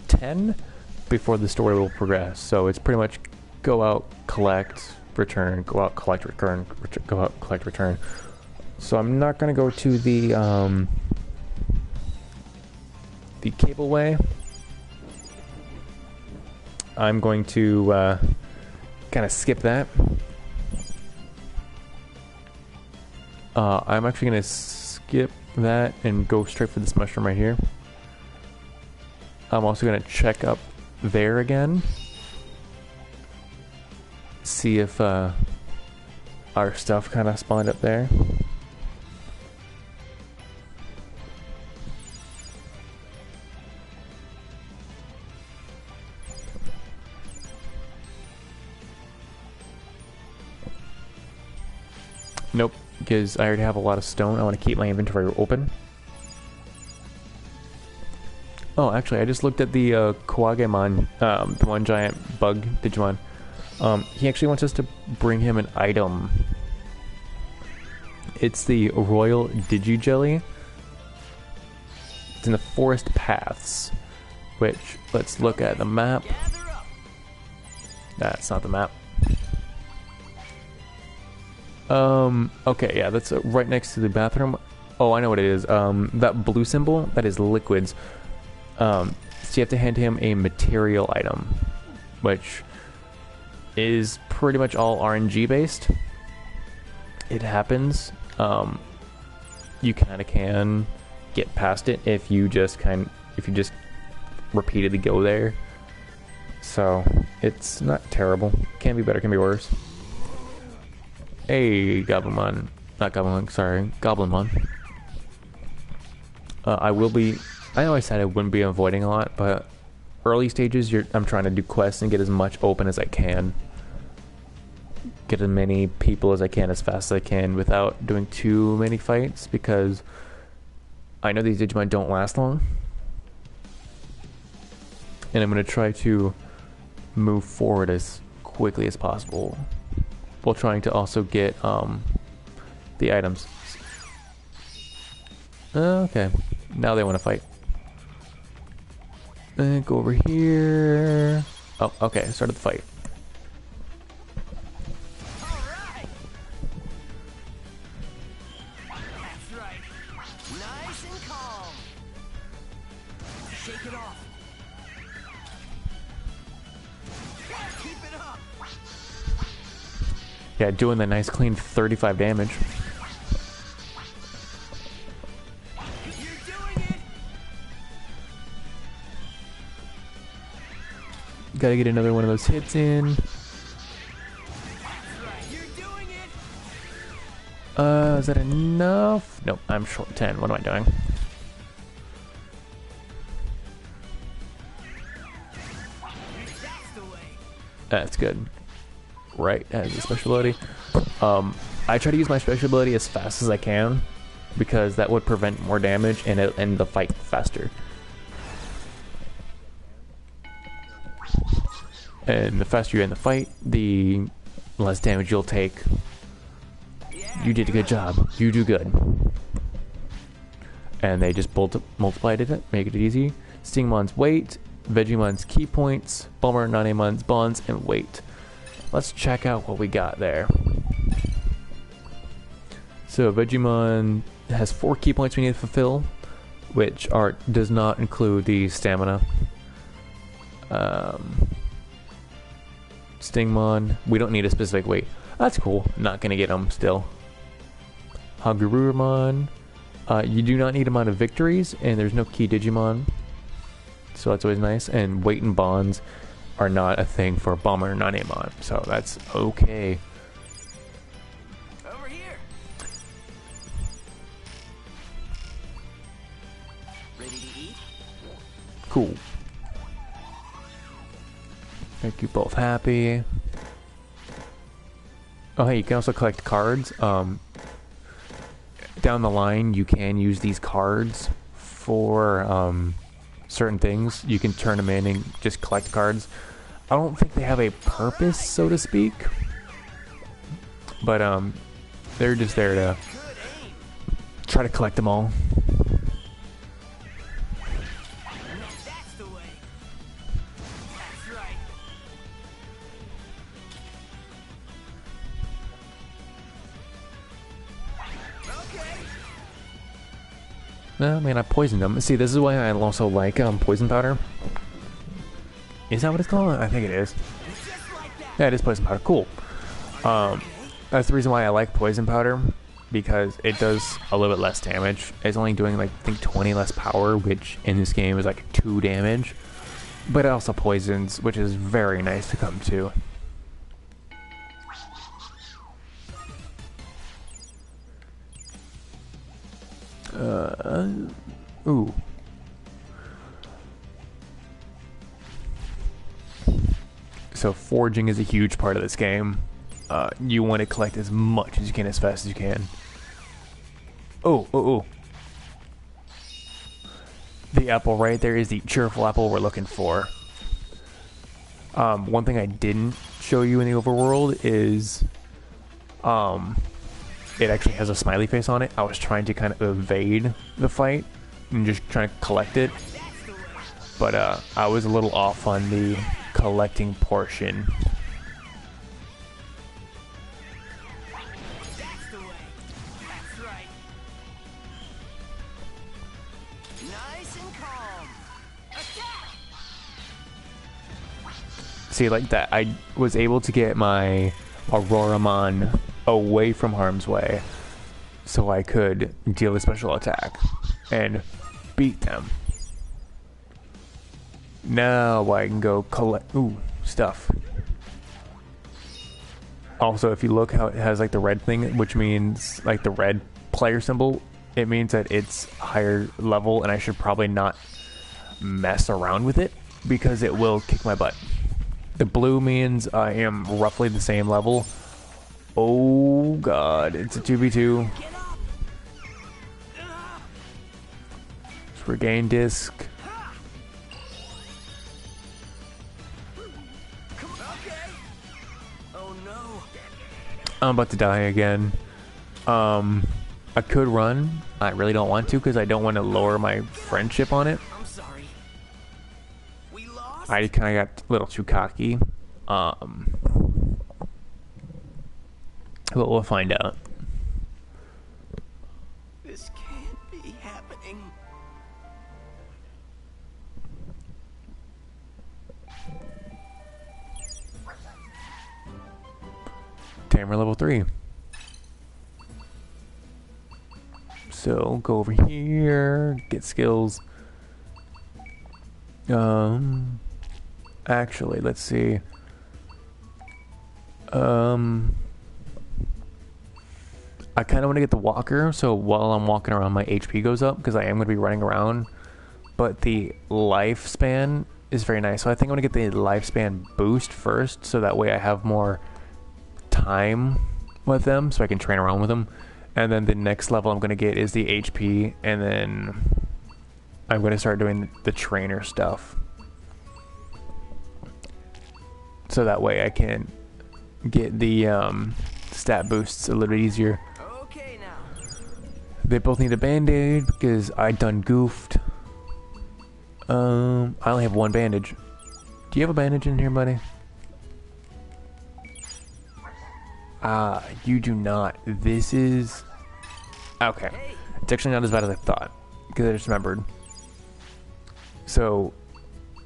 10 before the story will progress. So it's pretty much go out, collect, return, go out, collect, return, go out, collect, return. So I'm not going to go to the cableway. I'm going to kind of skip that. I'm actually going to skip that and go straight for this mushroom right here. I'm also going to check up there again. See if our stuff kind of spawned up there. Nope, because I already have a lot of stone. I want to keep my inventory open. Oh, actually, I just looked at the Kawagemon, the one giant bug Digimon. He actually wants us to bring him an item. It's the Royal Digi-Jelly. It's in the Forest Paths, which, let's look at the map. That's not the map. Okay, yeah, that's right next to the bathroom. Oh, I know what it is. That blue symbol, that is liquids. So you have to hand him a material item, which is pretty much all RNG based. It happens. You kind of can get past it if you just repeatedly go there. So it's not terrible. Can be better, can be worse. Hey, Goblinmon. Not Goblinmon, sorry. Goblinmon. I know I said I wouldn't be avoiding a lot, but early stages, I'm trying to do quests and get as much open as I can. Get as many people as I can as fast as I can without doing too many fights, because I know these Digimon don't last long. And I'm going to try to move forward as quickly as possible, while trying to also get the items. Okay, now they want to fight. And go over here. Oh, okay, started the fight. Alright. That's right. Nice and calm. Shake it off. Keep it up. Yeah, doing the nice clean 35 damage. Gotta get another one of those hits in. Is that enough? Nope, I'm short 10. What am I doing? That's good. Right, as a special ability. I try to use my special ability as fast as I can, because that would prevent more damage and it'll end the fight faster. And the faster you end the fight, the less damage you'll take. You did a good job. You do good. And they just multiplied it, make it easy. Stingmon's weight, Vegimon's key points, Bulmer, Nanemon's bonds, and weight. Let's check out what we got there. So Vegiemon has 4 key points we need to fulfill, which does not include the stamina. Stingmon, we don't need a specific weight. That's cool. Not gonna get him still. Hagurumon, you do not need amount of victories, and there's no key Digimon. so that's always nice. And weight and bonds are not a thing for Bomber non-Amon, so that's okay. Over here. Ready to eat? Cool. Make you both happy. Oh, hey, you can also collect cards. Down the line, you can use these cards for certain things. You can turn them in and just collect cards. I don't think they have a purpose, so to speak, but they're just there to try to collect them all. That's the way. That's right. Okay. No, man, I poisoned them. See, this is why I also like poison powder. Is that what it's called? I think it is. Just like that. Yeah, it is poison powder. Cool. That's the reason why I like poison powder, because it does a little bit less damage. It's only doing like I think 20 less power, which in this game is like 2 damage. But it also poisons, which is very nice to come to. Ooh. So foraging is a huge part of this game. You want to collect as much as you can as fast as you can. Oh. The apple right there is the cheerful apple we're looking for. One thing I didn't show you in the overworld is it actually has a smiley face on it. I was trying to kind of evade the fight and just trying to collect it. But I was a little off on the collecting portion. That's the way. That's right. Nice and calm. Attack! See, like that, I was able to get my Auroramon away from harm's way so I could deal a special attack and beat them. Now I can go collect stuff. Also, if you look how it has like the red thing, which means like the red player symbol, it means that it's higher level and I should probably not mess around with it because it will kick my butt. The blue means I am roughly the same level. Oh god, it's a 2v2. Get up! Let's regain disc. Okay. Oh no. I'm about to die again. I could run. I really don't want to because I don't want to lower my friendship on it. I'm sorry. We lost? I kind of got a little too cocky. But we'll find out. This can't be happening. Tamer level 3. So go over here, get skills. Actually, let's see. I kind of want to get the walker, so while I'm walking around, my HP goes up because I am going to be running around. But the lifespan is very nice, so I think I'm going to get the lifespan boost first, so that way I have more time with them, so I can train around with them. And then the next level I'm going to get is the HP, and then I'm going to start doing the trainer stuff. So that way I can get the stat boosts a little bit easier. Okay now. They both need a band-aid because I done goofed. I only have one bandage. Do you have a bandage in here, buddy? You do not. This is... Okay. It's actually not as bad as I thought, because I just remembered. So,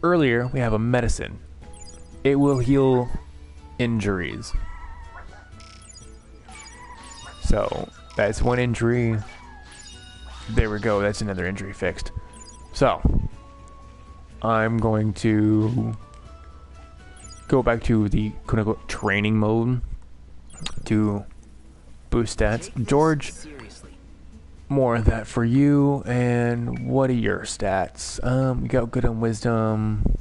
earlier, we have a medicine. It will heal injuries. So, that's one injury. There we go, that's another injury fixed. So, I'm going to go back to the quote-unquote training mode to boost stats. George, more of that for you. And what are your stats? We got good on wisdom.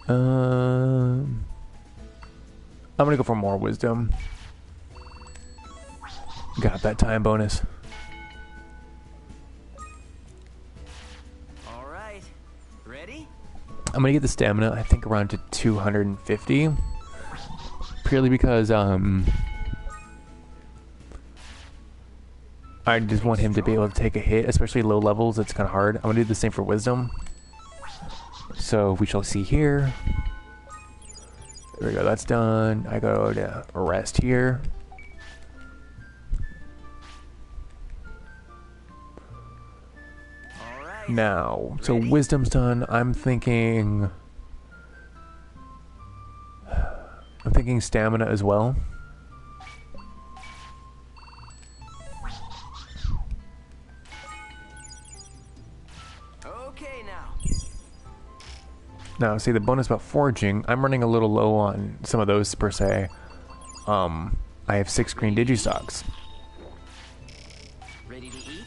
I'm gonna go for more wisdom. Got that time bonus. All right. Ready? I'm gonna get the stamina, I think around to 250. Purely because I just want him to be able to take a hit, especially low levels. It's kind of hard. I'm gonna do the same for wisdom. So we shall see here. There we go, that's done. I go to rest here. All right. Now, so wisdom's done. I'm thinking stamina as well. Okay now. Now, see the bonus about foraging, I'm running a little low on some of those per se. I have 6 green Digistocks. Ready to eat?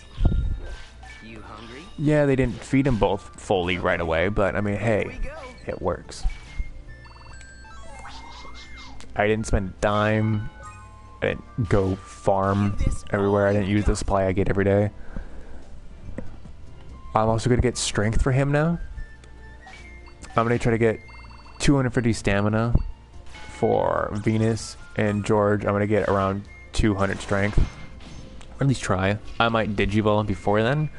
You hungry? Yeah, they didn't feed them both fully right away, but I mean, Here we hey, go. it works. I didn't spend a dime. I didn't go farm everywhere. I didn't use the supply I get every day. I'm also going to get strength for him now. I'm going to try to get 250 stamina for Venus and George. I'm going to get around 200 strength. Or at least try. I might Digivolve before then,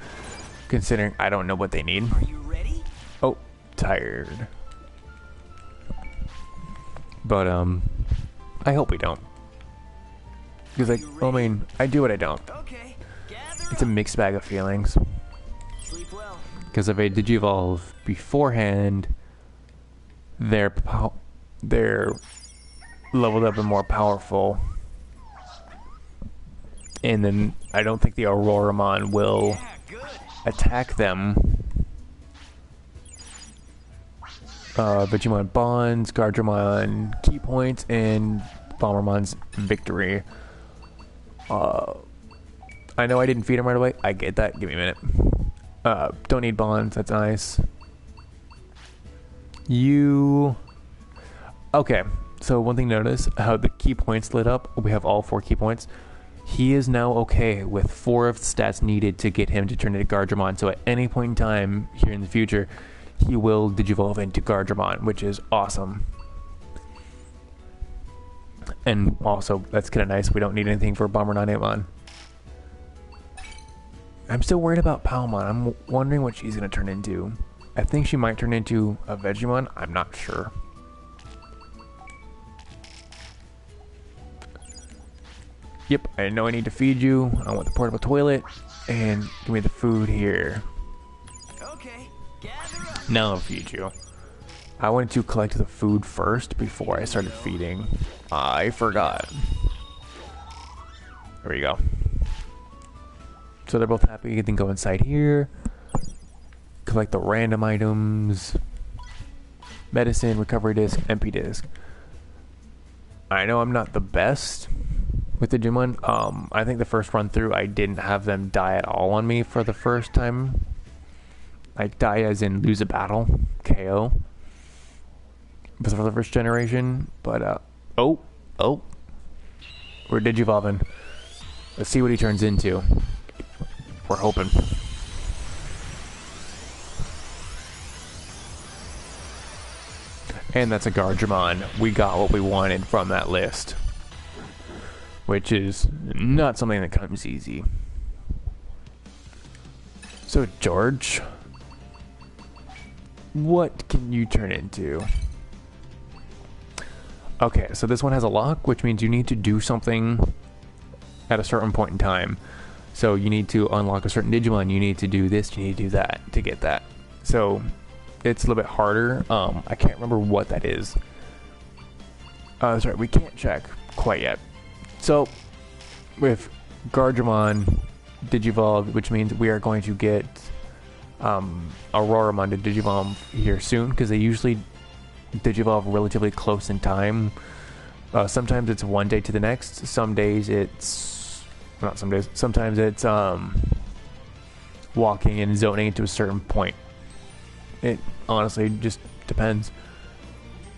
considering I don't know what they need. Are you ready? Oh, tired. But, I hope we don't. Because, I mean, I do what I don't. Okay. Gather It's a up. mixed bag of feelings. Sleep well. Because if I Digivolve beforehand, they're leveled up and more powerful. And then I don't think the Auroramon will Yeah, good. attack them. Digimon Bonds, Guardramon Key Points, and Bombermon's Victory. I know I didn't feed him right away. I get that. Give me a minute. Don't need bonds. That's nice. Okay. So one thing to notice, how the key points lit up. We have all 4 key points. He is now okay with 4 of the stats needed to get him to turn into Guardramon. So at any point in time here in the future, he will Digivolve into Guardramon, which is awesome. And also, that's kind of nice. We don't need anything for Bomberman. I'm still worried about Palmon. I'm wondering what she's going to turn into. I think she might turn into a Vegemon. I'm not sure. Yep, I know I need to feed you. I want the portable toilet. And give me the food here. Okay. Gather up. Now I'll feed you. I wanted to collect the food first before I started feeding. I forgot. There we go. So they're both happy. You can go inside here. Collect the random items. Medicine, recovery disc, MP disc. I know I'm not the best with the Digimon. I think the first run through I didn't have them die at all on me for the first time. Like die as in lose a battle, KO. But for the first generation. But oh, we're Digivolving. Let's see what he turns into. We're hoping. And that's a Guardramon. We got what we wanted from that list. Which is not something that comes easy. So, George, what can you turn into? Okay, so this one has a lock, which means you need to do something at a certain point in time. So you need to unlock a certain Digimon, you need to do this, you need to do that to get that. So it's a little bit harder. I can't remember what that is. Sorry, we can't check quite yet. So with Guardramon Digivolve, which means we are going to get Auroramon to Digivolve here soon, because they usually Digivolve relatively close in time. Sometimes it's one day to the next. Some days it's not some days. Sometimes it's walking and zoning into a certain point. It honestly just depends.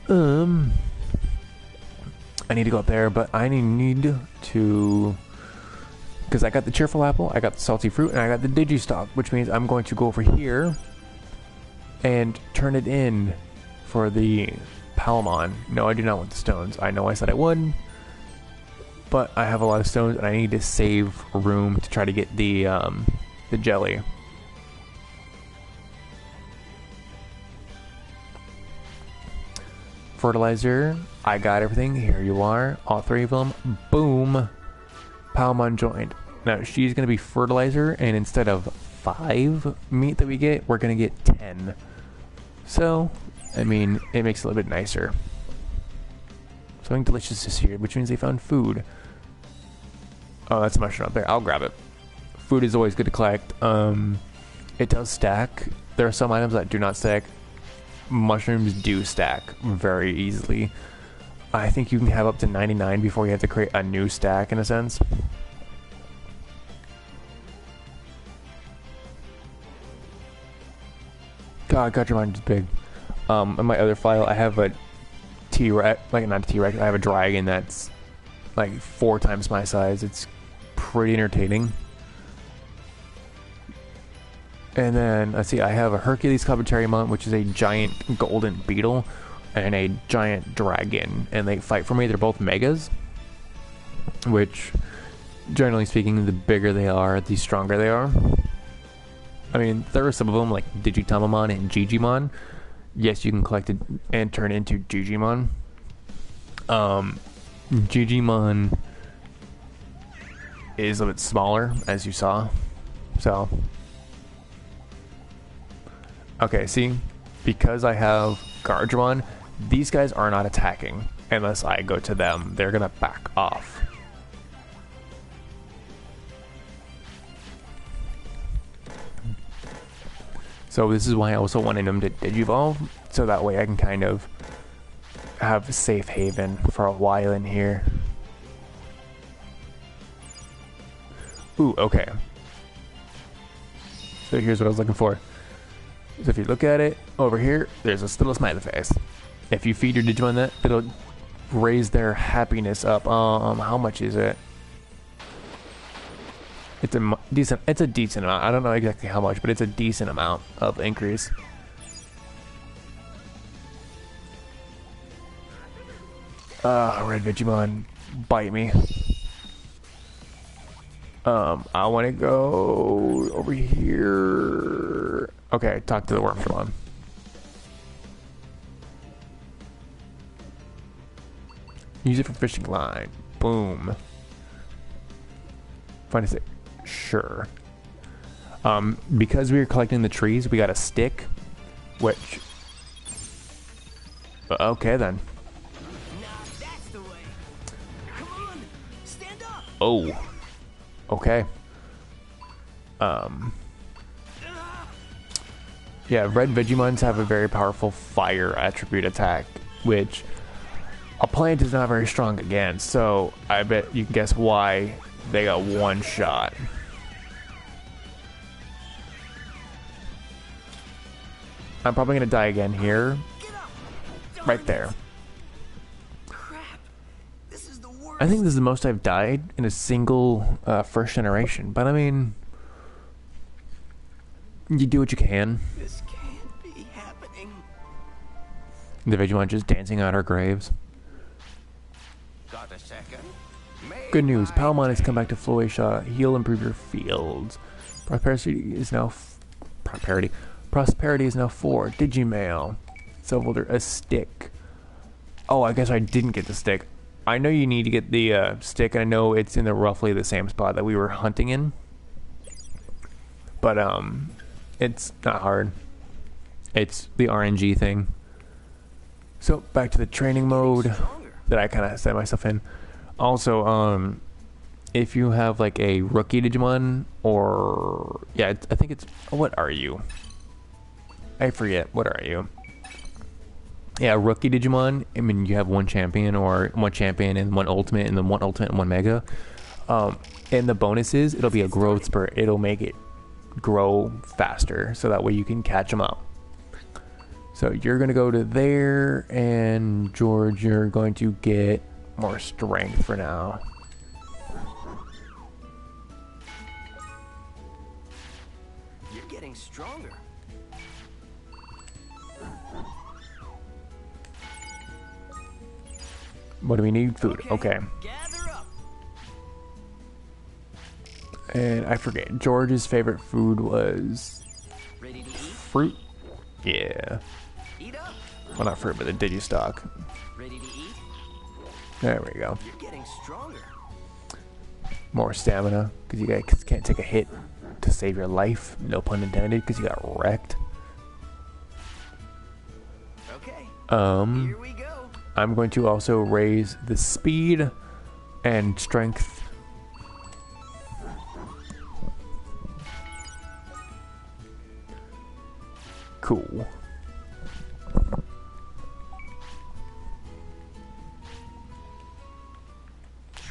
I need to go up there, but I need to, because I got the cheerful apple, I got the salty fruit, and I got the Digistock, which means I'm going to go over here and turn it in for the Palmon. No, I do not want the stones. I know I said I would, but I have a lot of stones, and I need to save room to try to get the jelly. Fertilizer, I got everything. Here you are, all three of them. Boom, Palmon joined. Now she's gonna be fertilizer, and instead of 5 meat that we get, we're gonna get 10. So, I mean, it makes it a little bit nicer. Something delicious is here, which means they found food. Oh, that's a mushroom up there. I'll grab it. Food is always good to collect. It does stack. There are some items that do not stack. Mushrooms do stack very easily. I think you can have up to 99 before you have to create a new stack, in a sense. God, Digimon is big. In my other file, I have a T-Rex, like not a T-Rex, I have a dragon that's like 4 times my size. It's pretty entertaining. And then, let's see, I have a Hercules Kabuterimon, which is a giant golden beetle, and a giant dragon. And they fight for me. They're both megas, which, generally speaking, the bigger they are, the stronger they are. I mean, there are some of them, like Digitamamon and Digimon. Yes, you can collect it and turn into Digimon. Digimon is a bit smaller, as you saw. So... okay, see, because I have Gardevoir, these guys are not attacking unless I go to them. They're gonna back off. So this is why I also wanted them to Digivolve, so that way I can kind of have a safe haven for a while in here. Ooh, okay. So here's what I was looking for. So if you look at it over here, there's a little smiley face. If you feed your Digimon that, it'll raise their happiness up. How much is it? It's a decent. It's a decent amount. I don't know exactly how much, but it's a decent amount of increase. Red Digimon, bite me. I want to go over here. Okay, talk to the Wormtron. Use it for fishing line. Boom. Find a stick. Sure. Because we were collecting the trees, we got a stick, which... okay, then. Now that's the way. Come on, stand up. Oh. Okay. Yeah, red Digimons have a very powerful fire attribute attack, which a plant is not very strong against, so I bet you can guess why they got one shot. I'm probably gonna die again here. Right there. Crap. This is the worst. I think this is the most I've died in a single first generation, but I mean, you do what you can. This can't be happening. The Digimon just dancing on our graves. Got a second? Good news, Palmon has come back to Floatia. He'll improve your fields. Prosperity is now Prosperity is now 4. Digimail. Silver a stick. Oh, I guess I didn't get the stick. I know you need to get the stick. I know it's in the roughly the same spot that we were hunting in. But it's not hard. It's the RNG thing. So back to the training mode that I kind of set myself in. Also, if you have like a rookie Digimon, or yeah, I think it's, what are you? I forget. What are you? Yeah, rookie Digimon. I mean, you have one champion, or one champion and one ultimate, and then one ultimate and one mega. And the bonuses, it'll be a growth spurt. It'll make it grow faster, so that way you can catch them up. So you're gonna go to there, and George, you're going to get more strength for now. You're getting stronger. What do we need? Food. Okay. Gather up. And I forget. George's favorite food was Ready to eat? fruit. Yeah. Eat up. Well, not fruit, but the Digistock. Ready to eat? There we go. You're getting stronger. More stamina, because you guys can't take a hit to save your life. No pun intended, because you got wrecked. Okay. Um, Here we go. I'm going to also raise the speed and strength. Cool.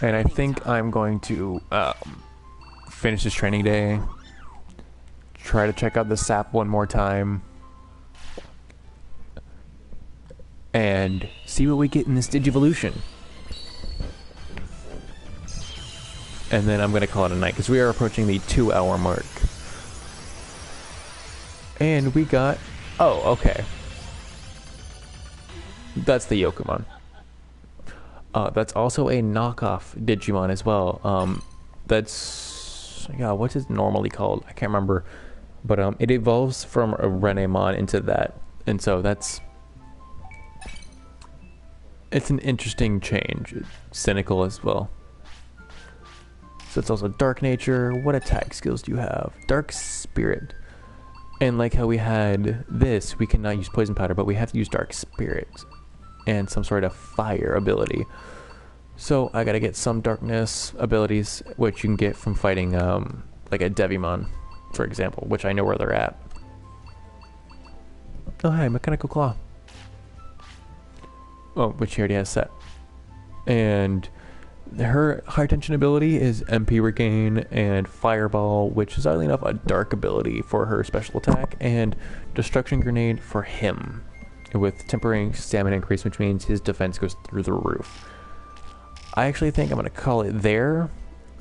And I think I'm going to finish this training day. Try to check out the sap one more time. And see what we get in this Digivolution. And then I'm going to call it a night, because we are approaching the 2-hour mark. And we got... Oh, okay. That's the Yokumon. That's also a knockoff Digimon as well. That's... Yeah, what is it normally called? I can't remember. But it evolves from a Renemon into that. And so that's... It's an interesting change. It's cynical as well. So it's also Dark Nature. What attack skills do you have? Dark Spirit. And like how we had this, we cannot use Poison Powder, but we have to use Dark Spirit. And some sort of fire ability. So I gotta get some darkness abilities, which you can get from fighting like a Devimon, for example, which I know where they're at. Oh hi, Mechanical Claw. Oh, which he already has set. And her high tension ability is MP Regain and Fireball, which is oddly enough a dark ability for her special attack, and Destruction Grenade for him, with temporary stamina increase, which means his defense goes through the roof. I actually think I'm going to call it there.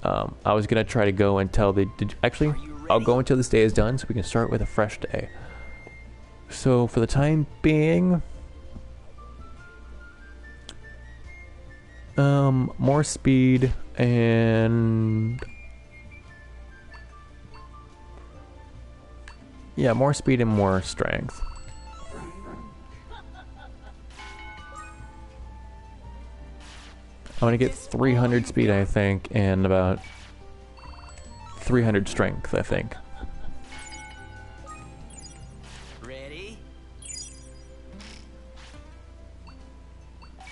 I was going to try to go until they did. Actually, I'll go until this day is done so we can start with a fresh day. So for the time being... more speed and... Yeah, more speed and more strength. I'm gonna get 300 speed, I think, and about 300 strength, I think. Ready?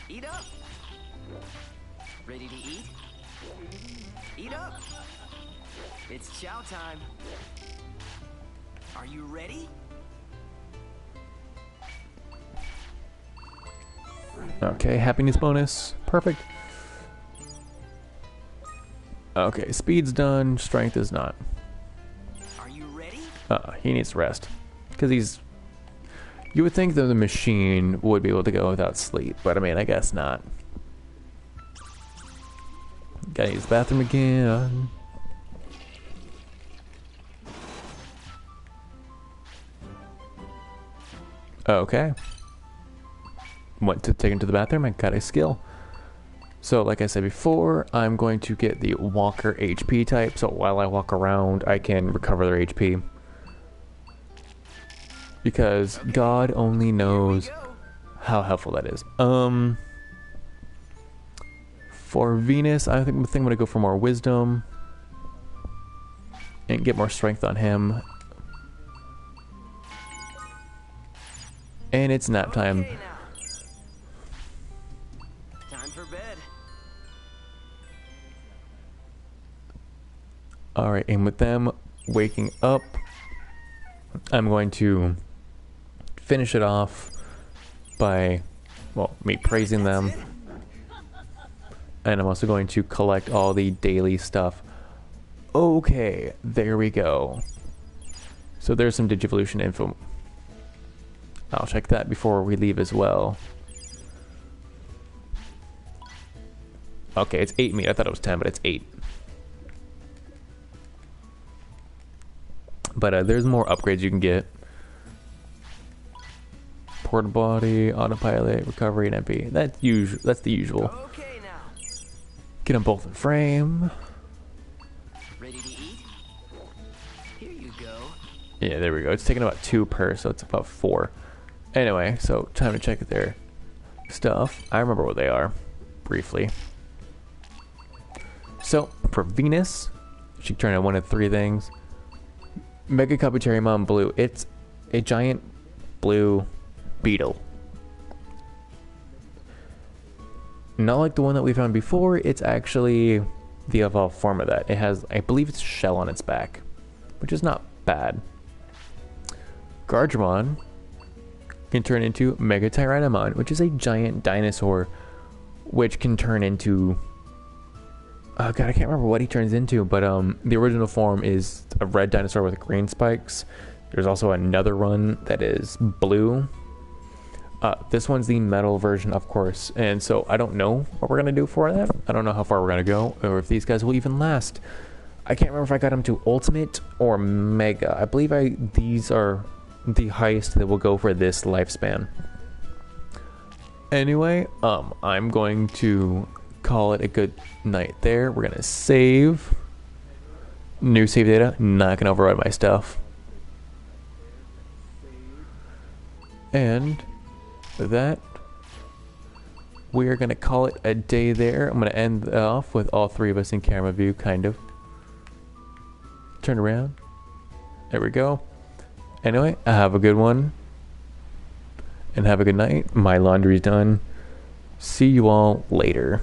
Eat up. Ready to eat? Eat up. It's chow time. Are you ready? Okay, happiness bonus. Perfect. Okay, speed's done, strength is not. Are you ready? He needs rest. Because he's... You would think that the machine would be able to go without sleep, but I mean, I guess not. Gotta use the bathroom again. Okay. Went to take him to the bathroom and got a skill. So like I said before, I'm going to get the Walker HP type, so while I walk around, I can recover their HP. Because God only knows how helpful that is. For Venus, I think I'm gonna go for more wisdom. And get more strength on him. And it's nap time. Okay, now. Time for bed. Alright, and with them waking up, I'm going to finish it off by, well, me praising them. And I'm also going to collect all the daily stuff. Okay, there we go. So there's some Digivolution info. I'll check that before we leave as well. Okay, it's 8 meat. I thought it was 10, but it's 8. But there's more upgrades you can get. Porta body, autopilot, recovery, and MP. That's the usual. Okay now. Get them both in frame. Ready to eat? Here you go. Yeah, there we go. It's taking about 2 per, so it's about 4. Anyway, so time to check their stuff. I remember what they are, briefly. So, for Venus, she can turn in 1 of 3 things. Mega Kabuterimon Blue. It's a giant blue beetle. Not like the one that we found before, it's actually the evolved form of that. It has, I believe it's a shell on its back, which is not bad. Gardevoir can turn into Mega Tyrannomon, which is a giant dinosaur, which can turn into... Oh god, I can't remember what he turns into, but the original form is a red dinosaur with green spikes. There's also another one that is blue. This one's the metal version, of course, and so I don't know what we're gonna do for that. I don't know how far we're gonna go, or if these guys will even last. I can't remember if I got them to Ultimate or Mega. I believe these are the highest that will go for this lifespan. Anyway, I'm going to call it a good night there. We're gonna save. New save data. Not gonna override my stuff. And with that, we are gonna call it a day there. I'm gonna end off with all 3 of us in camera view, kind of. Turn around. There we go. Anyway, have a good one. And have a good night. My laundry's done. See you all later.